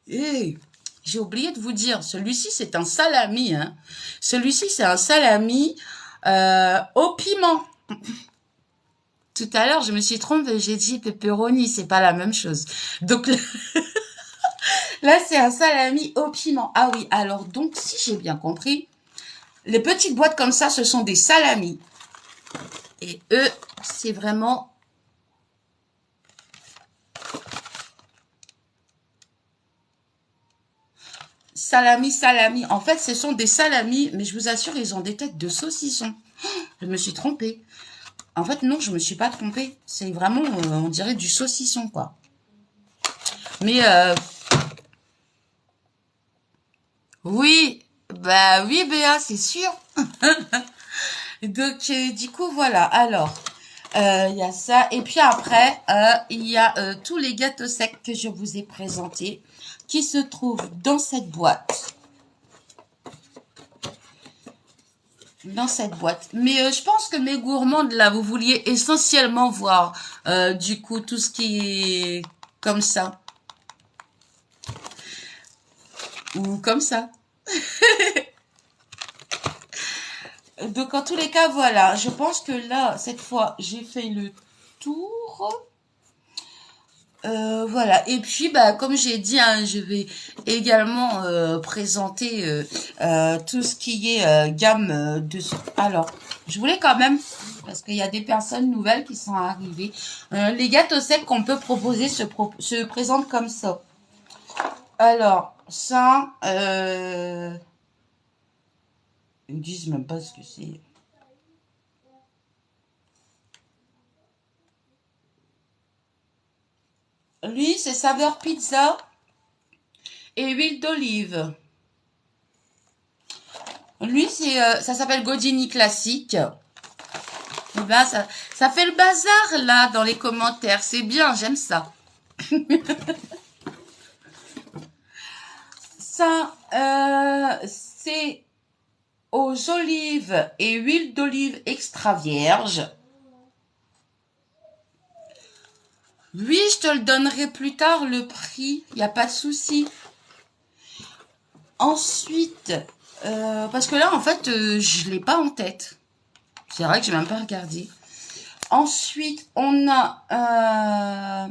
Et j'ai oublié de vous dire, celui-ci, c'est un salami, hein. Celui-ci, c'est un salami au piment. Tout à l'heure, je me suis trompée, j'ai dit pepperoni, c'est pas la même chose. Donc là, c'est un salami au piment. Ah oui, alors donc, si j'ai bien compris, les petites boîtes comme ça, ce sont des salamis. Et eux, c'est vraiment... Salami. En fait, ce sont des salamis, mais je vous assure, ils ont des têtes de saucisson. Je me suis trompée. En fait, non, je me suis pas trompée. C'est vraiment, on dirait du saucisson, quoi. Mais oui, bah oui, Béa, c'est sûr. Donc, du coup, voilà. Alors, il y a ça. Et puis après, il y a tous les gâteaux secs que je vous ai présentés qui se trouvent dans cette boîte. Dans cette boîte. Mais je pense que mes gourmandes, là, vous vouliez essentiellement voir, du coup, tout ce qui est comme ça. Ou comme ça. Donc, en tous les cas, voilà. Je pense que là, cette fois, j'ai fait le tour. Voilà. Et puis, bah, comme j'ai dit, hein, je vais également présenter tout ce qui est gamme de... Alors, je voulais quand même, parce qu'il y a des personnes nouvelles qui sont arrivées, les gâteaux secs qu'on peut proposer se présentent comme ça. Alors, ça, ils me disent même pas ce que c'est. Lui, c'est saveur pizza et huile d'olive. Lui, ça s'appelle Godini classique. Eh ben, ça fait le bazar, là, dans les commentaires. C'est bien, j'aime ça. Ça, c'est aux olives et huile d'olive extra vierge. Oui, je te le donnerai plus tard, le prix. Il n'y a pas de souci. Ensuite, parce que là, en fait, je l'ai pas en tête. C'est vrai que j'ai même pas regardé. Ensuite, on a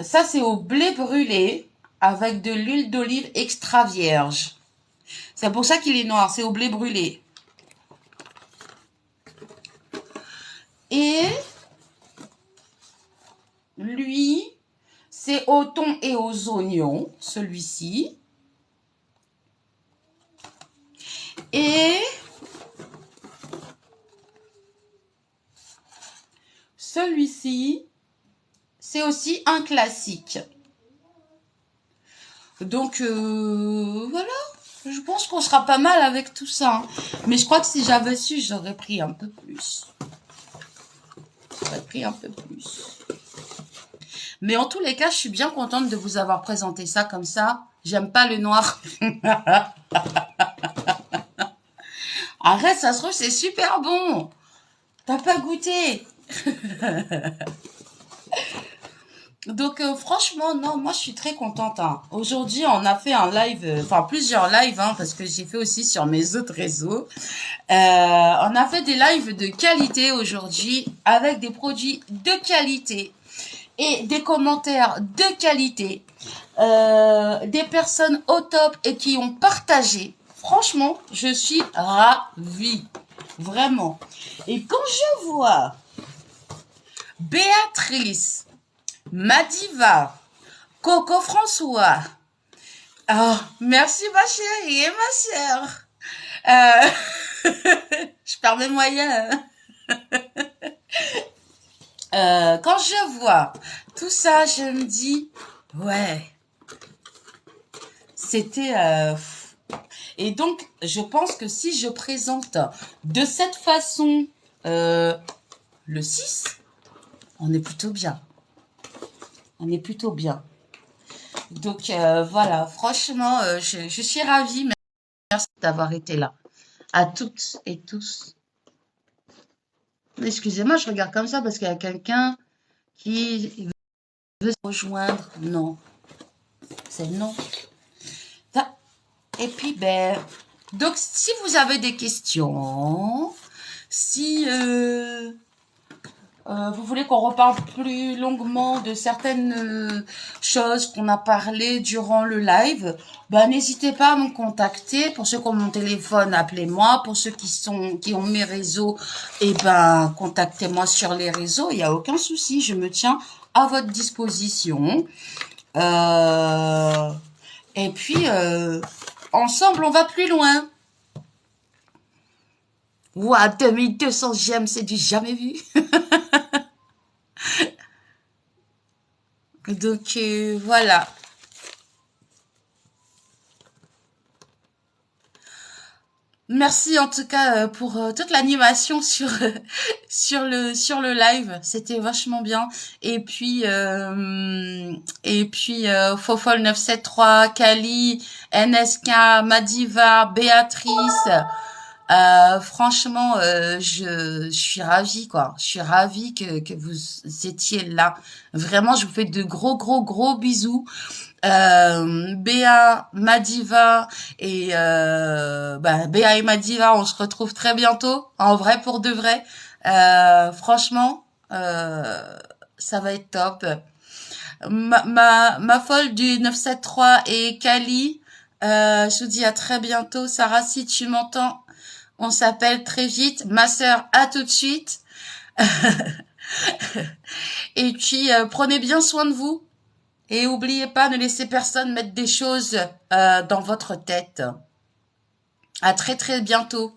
Ça, c'est au blé brûlé avec de l'huile d'olive extra vierge. C'est pour ça qu'il est noir, c'est au blé brûlé. Et lui, c'est au thon et aux oignons, celui-ci. Et celui-ci, c'est aussi un classique. Donc, voilà. Je pense qu'on sera pas mal avec tout ça. Hein. Mais je crois que si j'avais su, j'aurais pris un peu plus. J'aurais pris un peu plus. Mais en tous les cas, je suis bien contente de vous avoir présenté ça comme ça. J'aime pas le noir. Arrête, ça se trouve, c'est super bon. T'as pas goûté. Donc franchement, non, moi je suis très contente. Hein. Aujourd'hui, on a fait un live, enfin plusieurs lives, hein, parce que j'ai fait aussi sur mes autres réseaux. On a fait des lives de qualité aujourd'hui, avec des produits de qualité et des commentaires de qualité, des personnes au top et qui ont partagé. Franchement, je suis ravie, vraiment. Et quand je vois Béatrice, Madiva, Coco François. Oh, merci ma chérie et ma sœur. Je perds mes moyens. Quand je vois tout ça, je me dis, ouais, c'était... Et donc, je pense que si je présente de cette façon le 6, on est plutôt bien. On est plutôt bien. Donc voilà, franchement, je suis ravie. Merci d'avoir été là. À toutes et tous. Excusez-moi, je regarde comme ça parce qu'il y a quelqu'un qui veut se rejoindre. Non, c'est non. Et puis, ben, donc si vous avez des questions, si vous voulez qu'on reparle plus longuement de certaines choses qu'on a parlé durant le live, ben n'hésitez pas à me contacter. Pour ceux qui ont mon téléphone, appelez-moi. Pour ceux qui ont mes réseaux, eh ben contactez-moi sur les réseaux. Il n'y a aucun souci, je me tiens à votre disposition. Et puis ensemble, on va plus loin. Ouah, 2200 j'aime, c'est du jamais vu. Donc voilà. Merci en tout cas pour toute l'animation sur sur le live, c'était vachement bien. Et puis Fofol 973, Kali, NSK, Madiva, Béatrice. Franchement, je suis ravie quoi. Je suis ravie que vous étiez là. Vraiment, je vous fais de gros bisous. Béa, Madiva et Béa et Madiva, on se retrouve très bientôt, en vrai pour de vrai. Franchement, ça va être top. Ma folle du 973 et Kali, je vous dis à très bientôt. Sarah, si tu m'entends, on s'appelle très vite. Ma sœur, à tout de suite. Et puis, prenez bien soin de vous. Et oubliez pas, ne laissez personne mettre des choses dans votre tête. À très bientôt.